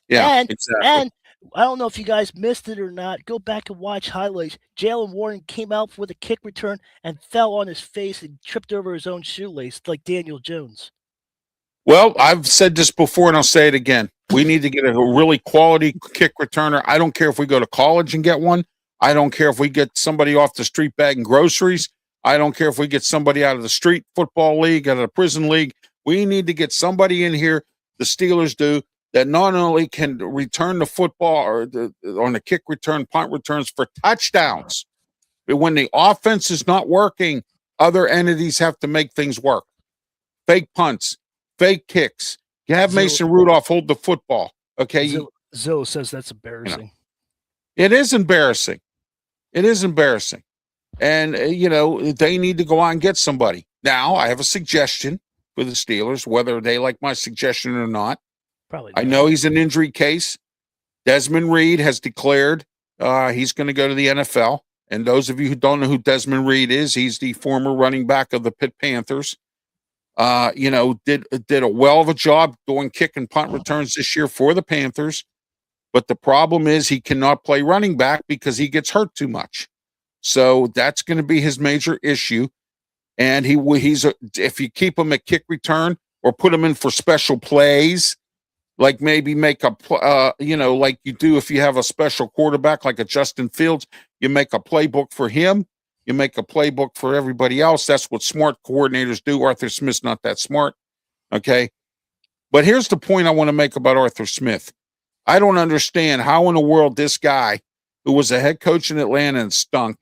Yeah, exactly. And I don't know if you guys missed it or not. Go back and watch highlights. Jalen Warren came out with a kick return and fell on his face and tripped over his own shoelace like Daniel Jones. Well, I've said this before, and I'll say it again. We need to get a really quality kick returner. I don't care if we go to college and get one. I don't care if we get somebody off the street bagging groceries. I don't care if we get somebody out of the street football league, out of the prison league. We need to get somebody in here, the Steelers do, that not only can return the football or on the kick return, punt returns for touchdowns, but when the offense is not working, other entities have to make things work. Fake punts, fake kicks. You have Mason Rudolph hold the football. Okay. Zoe says that's embarrassing. It is embarrassing. It is embarrassing. And, they need to go out and get somebody. Now, I have a suggestion for the Steelers, whether they like my suggestion or not. Probably. I know he's an injury case. Desmond Reed has declared he's going to go to the NFL. And those of you who don't know who Desmond Reed is, he's the former running back of the Pitt Panthers. Did a well of a job doing kick and punt returns this year for the Panthers. But the problem is he cannot play running back because he gets hurt too much. So that's going to be his major issue. And if you keep him at kick return or put him in for special plays, like maybe make like you do if you have a special quarterback like a Justin Fields, you make a playbook for him. You make a playbook for everybody else. That's what smart coordinators do. Arthur Smith's not that smart. Okay. But here's the point I want to make about Arthur Smith. I don't understand how in the world this guy, who was a head coach in Atlanta and stunk,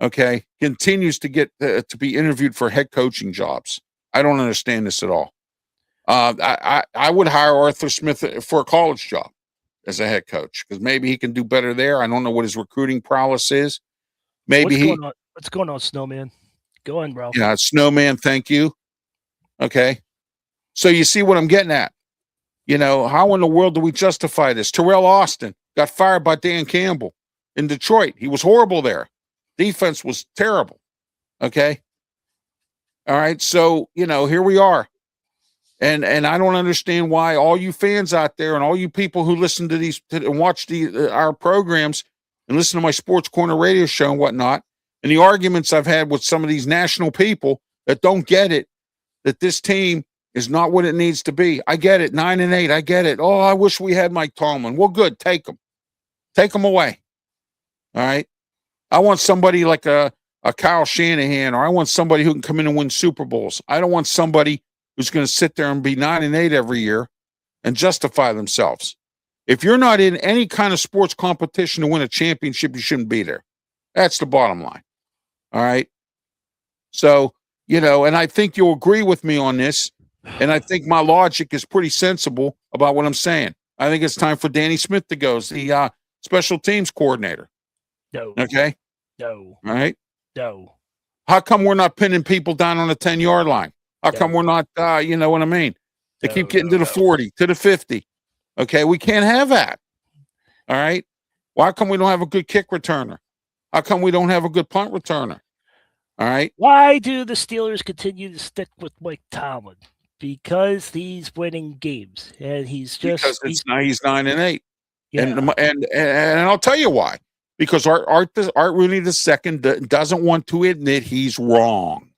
okay, continues to get to be interviewed for head coaching jobs. I don't understand this at all. I would hire Arthur Smith for a college job as a head coach because maybe he can do better there. I don't know what his recruiting prowess is. Maybe what's going on, Snowman? Go on, bro. Yeah, Snowman, thank you. Okay. So you see what I'm getting at. You know, how in the world do we justify this? Terrell Austin got fired by Dan Campbell in Detroit. He was horrible there. Defense was terrible. Okay. All right. So, you know, here we are. And I don't understand why all you fans out there and all you people who listen to these and watch our programs and listen to my Sports Corner radio show and whatnot, and the arguments I've had with some of these national people that don't get it, that this team is not what it needs to be. I get it. 9-8. I get it. Oh, I wish we had Mike Tomlin. Well, good. Take them away. All right. I want somebody like a Kyle Shanahan, or I want somebody who can come in and win Super Bowls. I don't want somebody who's going to sit there and be 9-8 every year and justify themselves. If you're not in any kind of sports competition to win a championship, you shouldn't be there. That's the bottom line. All right. So, you know, and I think you'll agree with me on this. And I think my logic is pretty sensible about what I'm saying. I think it's time for Danny Smith to go as the special teams coordinator. No. Okay. No. All right. No. How come we're not pinning people down on the 10-yard line? How come we're not, you know what I mean? They keep getting to the 40, to the 50. Okay, we can't have that. All right? Why come we don't have a good kick returner? How come we don't have a good punt returner? All right? Why do the Steelers continue to stick with Mike Tomlin? Because he's winning games, and he's 9-8. Yeah. And I'll tell you why. Because Art Rooney II doesn't want to admit he's wrong.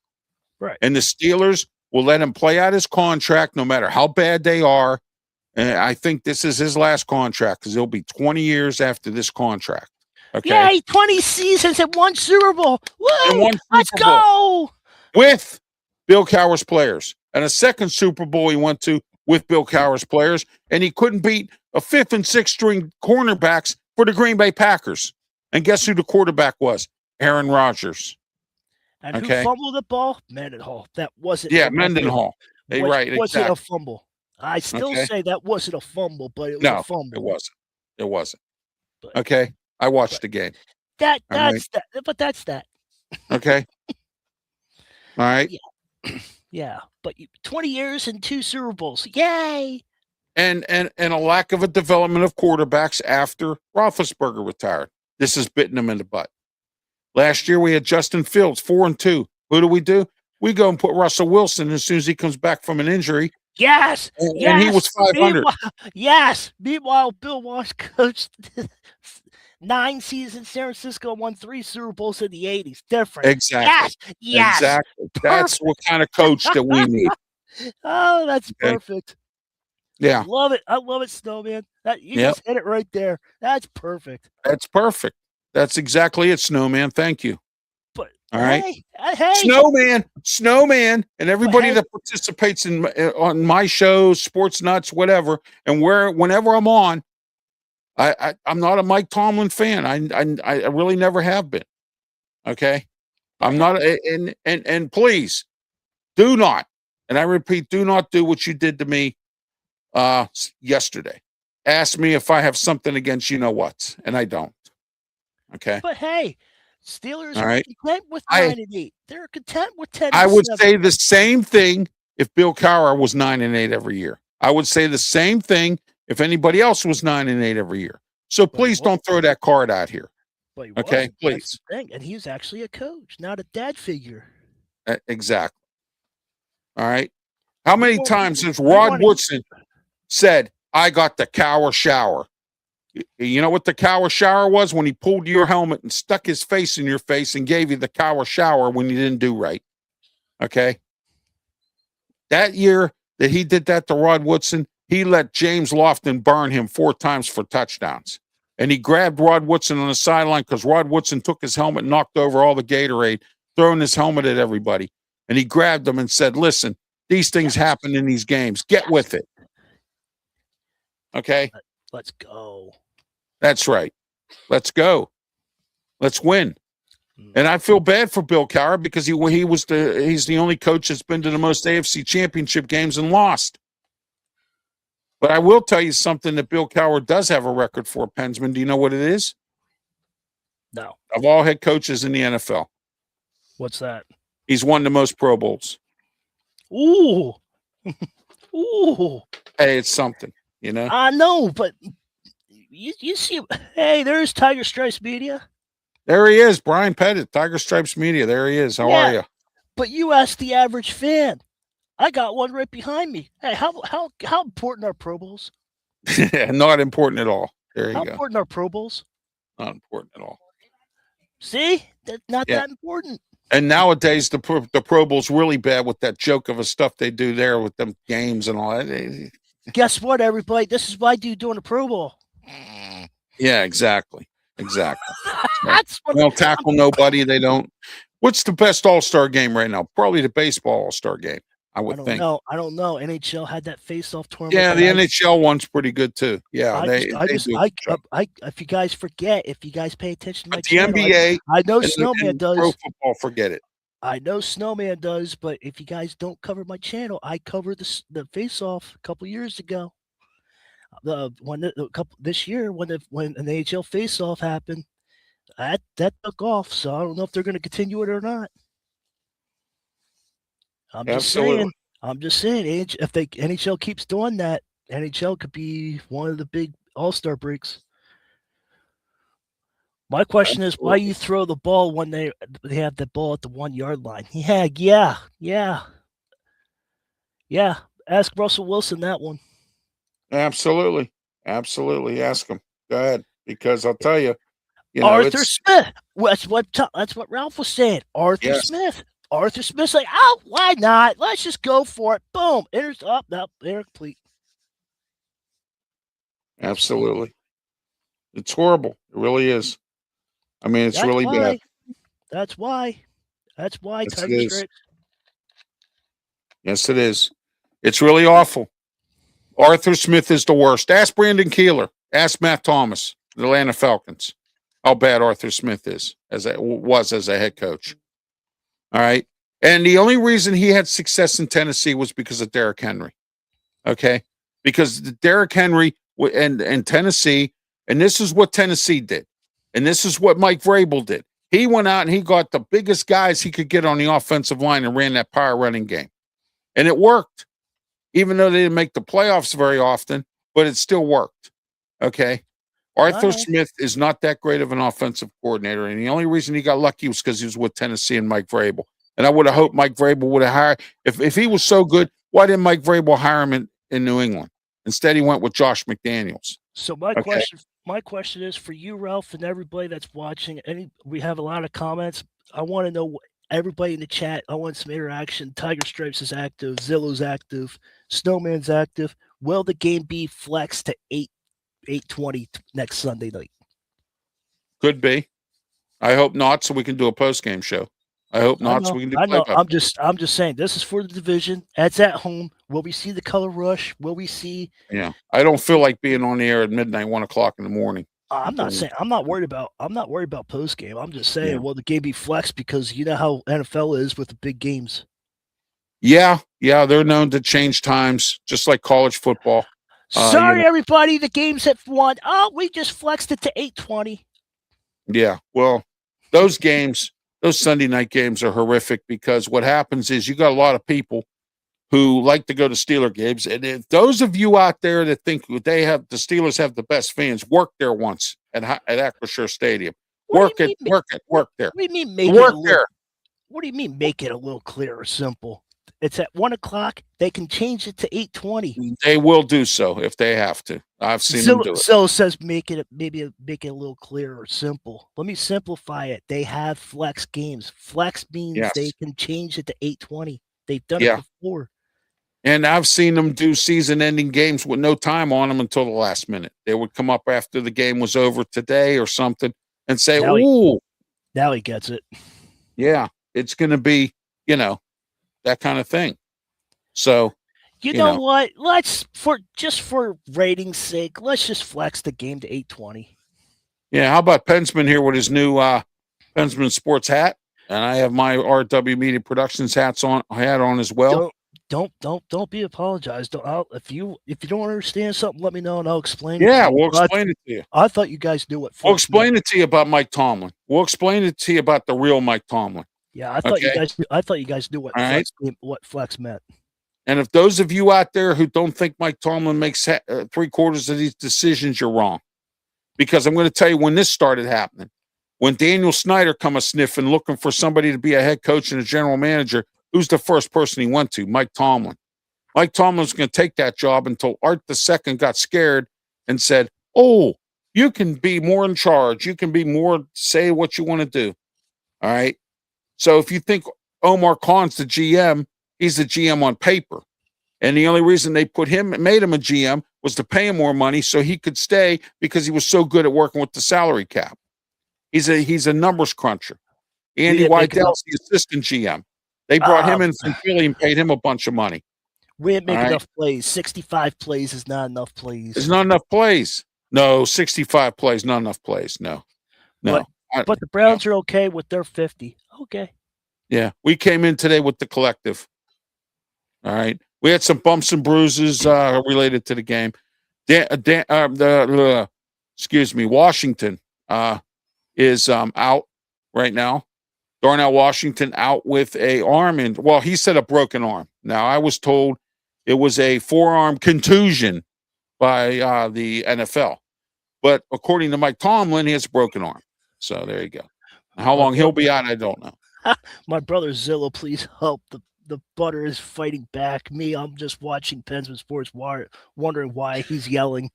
Right. And the Steelers will let him play out his contract no matter how bad they are. And I think this is his last contract because it'll be 20 years after this contract. Okay. Yay, 20 seasons and 1 Super Bowl. Woo! One Let's Super Bowl go. with Bill Cowher's players. And a second Super Bowl he went to with Bill Cowher's players. And he couldn't beat a 5th and 6th string cornerbacks for the Green Bay Packers. And guess who the quarterback was? Aaron Rodgers. And who fumbled the ball? Mendenhall. That wasn't. Yeah, Mendenhall. Right, wasn't exactly. a fumble. I still say that wasn't a fumble, but it was a fumble. It wasn't. It wasn't. But, okay. I watched the game. That's that. But that's that. Okay. All right. Yeah. Yeah. But 20 years and 2 Super Bowls. Yay. And a lack of a development of quarterbacks after Roethlisberger retired. This has bitten them in the butt. Last year we had Justin Fields, 4-2. Who do? We go and put Russell Wilson as soon as he comes back from an injury. Yes. And he was 500. Meanwhile, Bill Walsh coached 9 seasons. San Francisco won 3 Super Bowls in the 80s. Different. Exactly. Yes. Exactly. That's what kind of coach that we need. Oh, that's perfect. Yeah. I love it, Snowman. You just hit it right there. That's perfect. That's perfect. That's exactly it, Snowman. Thank you. But all right. Hey. Snowman, and everybody that participates on my shows, Sports Nuts, whatever, and whenever I'm on, I'm not a Mike Tomlin fan. I really never have been. Okay. I'm not and please do not, and I repeat, do not do what you did to me yesterday. Ask me if I have something against you know what, and I don't. Okay. But hey, Steelers are content with 9-8. They're content with 10. I would say the same thing if Bill Cowher was 9-8 every year. I would say the same thing if anybody else was 9-8 every year. So please don't throw that card out here. Okay, please. And he's actually a coach, not a dad figure. Exactly. All right. How many times has Rod Woodson said, "I got the Cowher shower"? You know what the Cowher shower was? When he pulled your helmet and stuck his face in your face and gave you the Cowher shower when you didn't do right. Okay. That year that he did that to Rod Woodson, he let James Lofton burn him 4 times for touchdowns. And he grabbed Rod Woodson on the sideline because Rod Woodson took his helmet, knocked over all the Gatorade, throwing his helmet at everybody. And he grabbed him and said, "Listen, these things happen in these games. Get with it." Okay. Let's go. That's right. Let's go. Let's win. And I feel bad for Bill Cowher because he's the only coach that's been to the most AFC championship games and lost. But I will tell you something that Bill Cowher does have a record for, Pensman. Do you know what it is? No. Of all head coaches in the NFL. What's that? He's won the most Pro Bowls. Ooh. Ooh. Hey, it's something. You know. I know, but you see, hey, there's Tiger Stripes Media. There he is, Brian Pettit, Tiger Stripes Media. There he is. How are you? But you ask the average fan. I got one right behind me. Hey, how important are Pro Bowls? Not important at all. There you How go. important are Pro Bowls? Not important at all. See, that's not that important. And nowadays, the Pro Bowl's really bad with that joke of a stuff they do there with them games and all that. Guess what, everybody? This is what I do during the Pro Bowl. Yeah, exactly. Exactly. That's what They don't tackle nobody. They don't. What's the best All-Star game right now? Probably the baseball All-Star game, I would think. I don't know. NHL had that face-off tournament. Yeah, the NHL one's pretty good too. Yeah, if you guys forget, if you guys pay attention to my the channel, NBA, I know Snowman does. Pro football, forget it. I know Snowman does, but if you guys don't cover my channel, I covered the face-off a couple years ago. This year when an NHL face-off happened, that took off. So I don't know if they're going to continue it or not. I'm just saying. If NHL keeps doing that, NHL could be one of the big All-Star breaks. My question is, why you throw the ball when they have the ball at the 1 yard line? Yeah. Ask Russell Wilson that one. Absolutely. Ask him. Go ahead, because I'll tell you, Arthur Smith. That's what Ralph was saying. Arthur Smith. Arthur Smith's like, oh, why not? Let's just go for it. Boom. Enters up. They're complete. Absolutely. It's horrible. It really is. I mean, it's really bad. That's why. Yes, Tiger it is. Stripes. Yes, it is. It's really awful. Arthur Smith is the worst. Ask Brandon Keeler. Ask Matt Thomas, the Atlanta Falcons, how bad Arthur Smith is as a head coach. All right. And the only reason he had success in Tennessee was because of Derrick Henry. Okay. Because Derrick Henry and Tennessee, and this is what Tennessee did. And this is what Mike Vrabel did. He went out and he got the biggest guys he could get on the offensive line and ran that power running game. And it worked. Even though they didn't make the playoffs very often, but it still worked. Okay. Arthur Smith is not that great of an offensive coordinator. And the only reason he got lucky was because he was with Tennessee and Mike Vrabel. And I would have hoped Mike Vrabel would have hired, if he was so good, why didn't Mike Vrabel hire him in New England? Instead, he went with Josh McDaniels. So my question is for you, Ralph, and everybody that's watching. We have a lot of comments. I want to know everybody in the chat. I want some interaction. Tiger Stripes is active. Zillow's active. Snowman's active. Will the game be flexed to 8:20 next Sunday night? Could be. I hope not, so we can do a post-game show. I hope not, so we can do play-by-play. I'm just saying, this is for the division. That's at home. Will we see the color rush? Will we see? Yeah, I don't feel like being on the air at midnight, 1 o'clock in the morning. I'm not worried about post game. I'm just saying, will the game be flexed, because you know how NFL is with the big games. Yeah, they're known to change times, just like college football. Sorry, everybody, the game's at 1. Oh, we just flexed it to 8:20. Yeah, well, those games, those Sunday night games are horrific, because what happens is you got a lot of people who like to go to Steeler games. And if those of you out there that think the Steelers have the best fans, work there once at Acrisure Stadium. Work there. What do you mean make it a little clear or simple? It's at 1 o'clock. They can change it to 8:20. They will do so if they have to. I've seen them do it. So it says make it a little clearer or simple. Let me simplify it. They have flex games. Flex means they can change it to 8:20. They've done it before. And I've seen them do season-ending games with no time on them until the last minute. They would come up after the game was over today or something and say, "Ooh, now he gets it." Yeah, it's going to be, that kind of thing. So, you know what? Let's for ratings' sake, let's just flex the game to 8:20. Yeah, how about Pensman here with his new Pensman Sports hat, and I have my RW Media Productions hat on as well. Don't be apologized. If you don't understand something, let me know and I'll explain. Yeah, we'll explain it to you. I thought you guys knew what. We'll explain it to you about Mike Tomlin. We'll explain it to you about the real Mike Tomlin. Yeah, I thought you guys knew what flex meant. And if those of you out there who don't think Mike Tomlin makes 3/4 of these decisions, you're wrong. Because I'm going to tell you when this started happening. When Daniel Snyder come a sniffing looking for somebody to be a head coach and a general manager, who's the first person he went to? Mike Tomlin. Mike Tomlin was going to take that job until Art II got scared and said, oh, you can be more in charge. You can be more, say what you want to do. All right. So if you think Omar Khan's the GM, he's the GM on paper. And the only reason they made him a GM was to pay him more money so he could stay because he was so good at working with the salary cap. He's a numbers cruncher. Andy Weidell's the assistant GM. They brought him in from Philly and paid him a bunch of money. We didn't make enough plays. 65 plays is not enough plays. There's not enough plays. No, 65 plays, not enough plays. No. But the Browns are okay with their 50. Okay. Yeah, we came in today with the collective. All right. We had some bumps and bruises related to the game. Washington is out right now. Darnell Washington out with a arm, and well, he said a broken arm. Now I was told it was a forearm contusion by the NFL, but according to Mike Tomlin, he has a broken arm. So there you go. How long he'll be out, I don't know. My brother Zillow, please help. The butter is fighting back. I'm just watching Pensman Sports, wondering why he's yelling.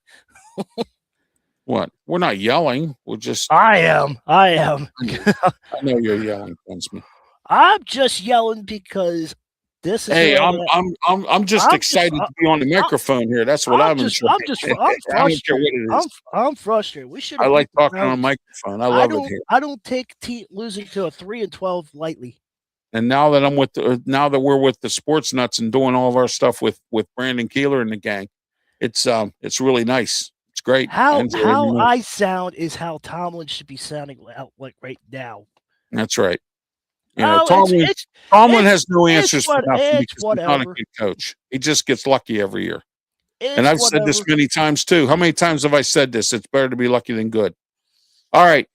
What? We're not yelling. We're just. I am. I know you're yelling, Pensman. I'm just yelling because this is. Hey, I'm just excited to be on the microphone here. That's what I'm enjoying. I'm frustrated. We should. I like talking on a microphone. I love it here. I don't take losing to a 3-12 lightly. And now that now that we're with the Sports Nuts and doing all of our stuff with Brandon Keeler and the gang, it's really nice. It's great. How I sound is how Tomlin should be sounding out like right now. That's right. You know, Tomlin has no answers for nothing because he's not a good coach. He just gets lucky every year. And I've said this many times too. How many times have I said this? It's better to be lucky than good. All right.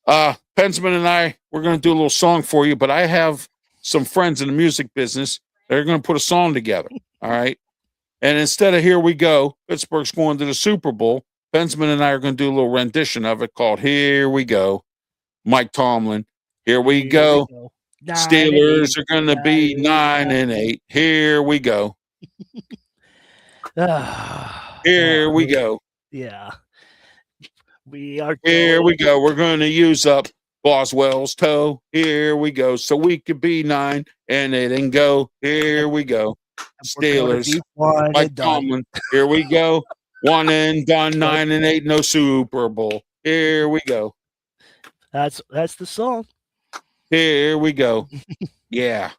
Pensman and I, we're going to do a little song for you, but I have some friends in the music business. They're going to put a song together. All right. And instead of Here We Go, Pittsburgh's going to the Super Bowl. Pensman and I are going to do a little rendition of it called Here We Go. Mike Tomlin. Here we go. Steelers are going to be 9-8. Here we go. Here we go. Yeah. We are. Here we go. We're going to use up Boswell's toe. Here we go. So we could be 9-8 and go. Here we go. Steelers. Mike Tomlin. Here we go. 1 and done. 9-8. No Super Bowl. Here we go. That's the song. Here we go. Yeah.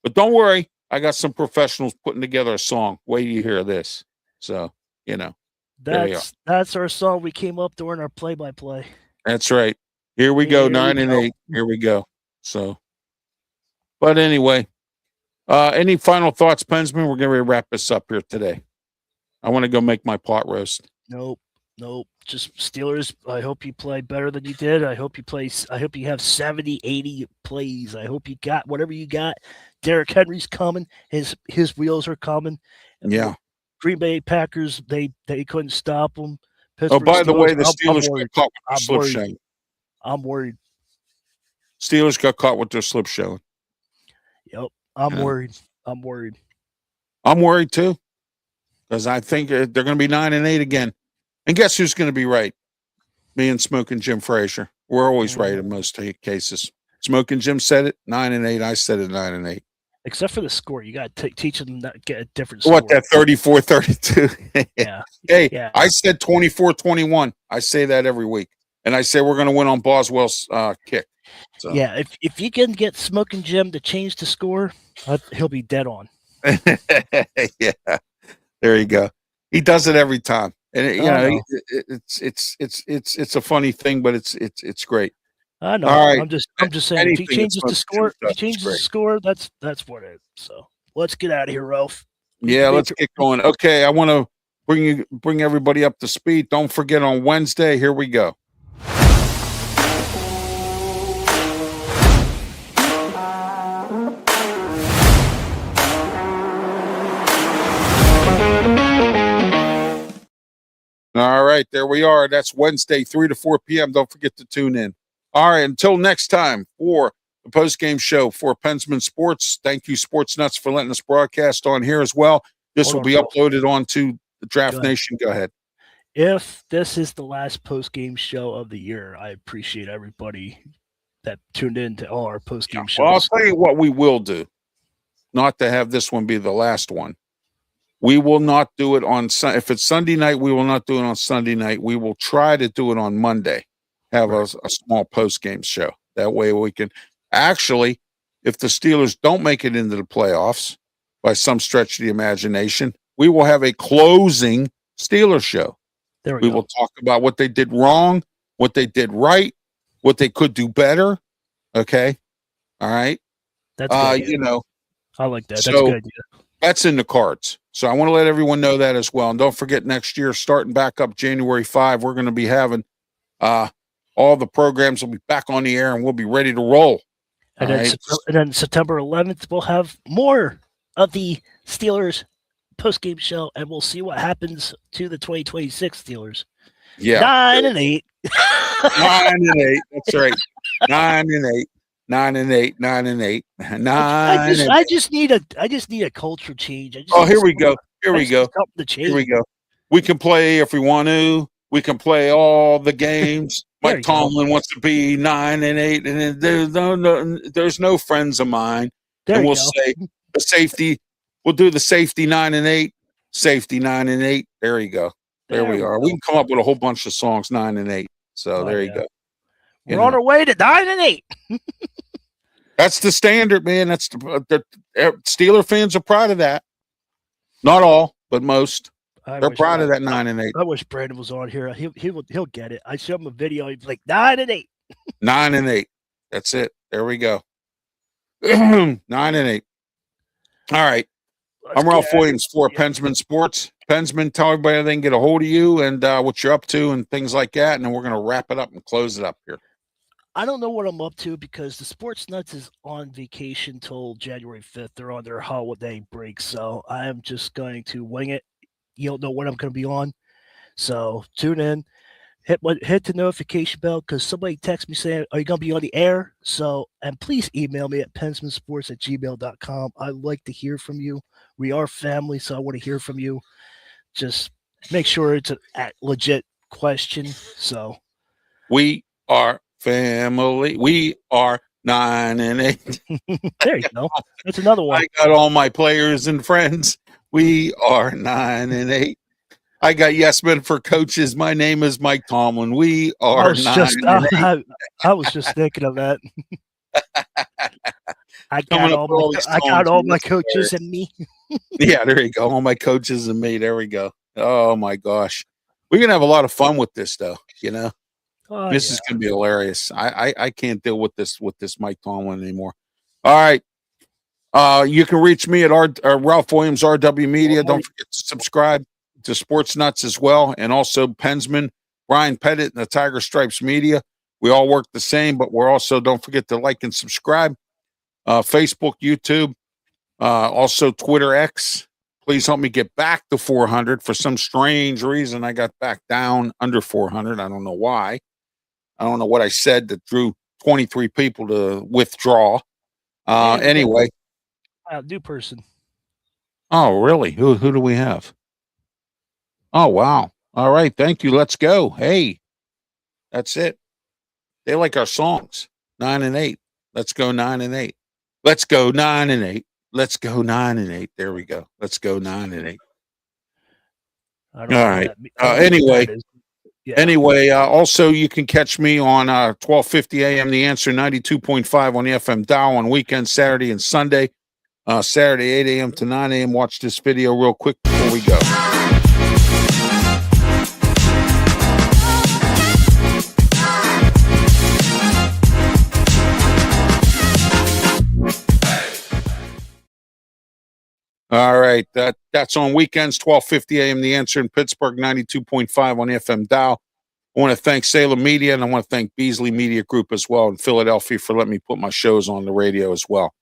But don't worry. I got some professionals putting together a song. Wait till you hear this. So, you know. That's our song we came up during our play-by-play. That's right. Here we go. 9-8. Here we go. So, but anyway, any final thoughts, Pensman? We're going to wrap this up here today. I want to go make my pot roast. Nope. Just Steelers. I hope you play better than you did. I hope you have 70, 80 plays. I hope you got whatever you got. Derrick Henry's coming. His wheels are coming. Yeah. Green Bay Packers, they couldn't stop them. Pittsburgh by the way, the Steelers got caught with their slip showing. I'm worried. Steelers got caught with their slip showing. Yep. I'm worried. I'm worried too. Because I think they're going to be 9-8 again. And guess who's going to be right? Me and Smoking Jim Frazier. We're always right in most cases. Smoking Jim said it, 9-8. I said it, 9-8. Except for the score. You got to teach them to get a different score. What, that 34-32? Yeah. Hey, yeah. I said 24-21. I say that every week. And I say we're going to win on Boswell's kick. So. Yeah, if you can get Smoking Jim to change the score, he'll be dead on. Yeah. There you go. He does it every time. And it's a funny thing, but it's great. I know. All right. I'm just saying, if he changes the score, that's what it is. So let's get out of here, Ralph. Yeah, let's get going. Okay, I want to bring everybody up to speed. Don't forget on Wednesday. Here we go. right, there we are. That's Wednesday, 3 to 4 p.m. Don't forget to tune in. All right, until next time for the post-game show for Pensman Sports. Thank you, Sports Nuts, for letting us broadcast on here as well. This will be uploaded onto the Draft Nation. Go ahead. If this is the last post-game show of the year, I appreciate everybody that tuned in to all our post-game shows. Well, I'll tell you what we will do, not to have this one be the last one. We will not do it on if it's Sunday night, we will not do it on Sunday night. We will try to do it on Monday, have a small post-game show. That way we can actually, if the Steelers don't make it into the playoffs by some stretch of the imagination, we will have a closing Steelers show. There we will talk about what they did wrong, what they did right, what they could do better. Okay. All right. That's good. You know, I like that. So that's a good idea. That's in the cards. So I want to let everyone know that as well. And don't forget, next year, starting back up January 5, we're going to be having all the programs will be back on the air and we'll be ready to roll. And then September 11th, we'll have more of the Steelers post-game show, and we'll see what happens to the 2026 Steelers. Yeah. 9-8. 9-8. That's right. 9-8. 9-8. 9-8. 9. I just need a culture change. Here we go. Here we go. Here we go. We can play if we want to. We can play all the games. Mike Tomlin wants to be 9-8, and there's no friends of mine. And we'll say the safety. We'll do the safety 9-8, safety 9-8. There you go. There we are. We can come up with a whole bunch of songs 9-8. So there you go. We're on our way to 9-8. That's the standard, man. That's the Steeler fans are proud of that. Not all, but most. They're proud of that 9-8. I wish Brandon was on here. He'll get it. I showed him a video. He's like 9-8. 9-8. That's it. There we go. 9-8. All right. I'm Ralph Williams for Pensman Sports. Pensman, tell everybody they can get a hold of you and what you're up to and things like that. And then we're going to wrap it up and close it up here. I don't know what I'm up to because the Sports Nuts is on vacation till January 5th. They're on their holiday break. So I am just going to wing it. You don't know when I'm going to be on. So tune in. Hit the notification bell because somebody texted me saying, are you going to be on the air? So, and please email me at pensmansports@gmail.com. I'd like to hear from you. We are family, so I want to hear from you. Just make sure it's a legit question. So, we are family. We are 9-8. There you go. That's another one. I got all my players and friends. We are 9-8. I got yes men for coaches. My name is Mike Tomlin. We are 9-8. I was just thinking of that. I got all my coaches and me. Yeah, there you go. All my coaches and me. There we go. Oh my gosh. We're gonna have a lot of fun with this though, you know. This is gonna be hilarious. I can't deal with this Mike Tomlin anymore. All right. You can reach me at Ralph Williams RW Media. Don't forget to subscribe to Sports Nuts as well, and also Pensman, Brian Pettit, and the Tiger Stripes Media. We all work the same, but we're also, don't forget to like and subscribe. Facebook, YouTube, also Twitter X. Please help me get back to 400. For some strange reason, I got back down under 400. I don't know why. I don't know what I said that drew 23 people to withdraw. Anyway. New person. Oh, really? Who do we have? Oh, wow. All right. Thank you. Let's go. Hey, that's it. They like our songs. 9-8. Let's go 9-8. Let's go 9-8. Let's go 9-8. There we go. Let's go 9-8. All right. Anyway, also you can catch me on 1250 AM The Answer, 92.5 on the FM dial on weekends, Saturday and Sunday. Saturday 8 AM to 9 AM. Watch this video real quick before we go. All right, that's on weekends, 1250 AM The Answer in Pittsburgh, 92.5 on the FM dial. I want to thank Salem Media, and I want to thank Beasley Media Group as well in Philadelphia for letting me put my shows on the radio as well.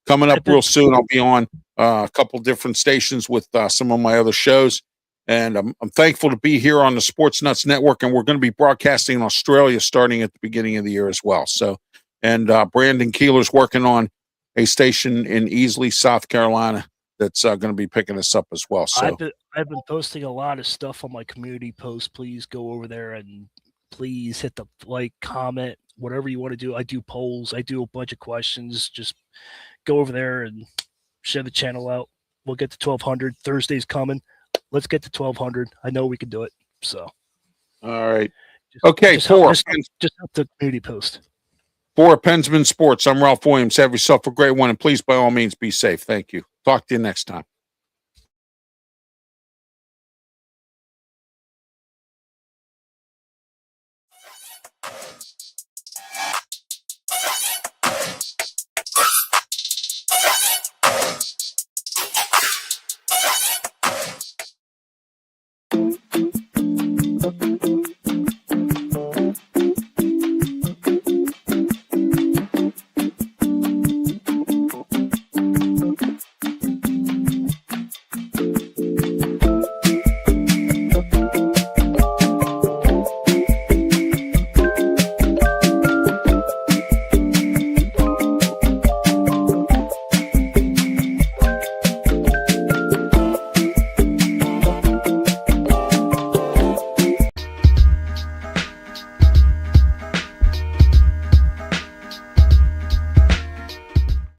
Coming up real soon, I'll be on a couple different stations with some of my other shows. And I'm thankful to be here on the Sports Nuts Network, and we're going to be broadcasting in Australia starting at the beginning of the year as well. So, and Brandon Keeler's working on a station in Easley, South Carolina, that's going to be picking us up as well. So I've been posting a lot of stuff on my community posts. Please go over there and please hit the like, comment, whatever you want to do. I do polls. I do a bunch of questions. Just go over there and share the channel out. We'll get to 1,200. Thursday's coming. Let's get to 1,200. I know we can do it. So, all right. Okay. Just help the community post. For Pensman Sports, I'm Ralph Williams. Have yourself a great one, and please, by all means, be safe. Thank you. Talk to you next time.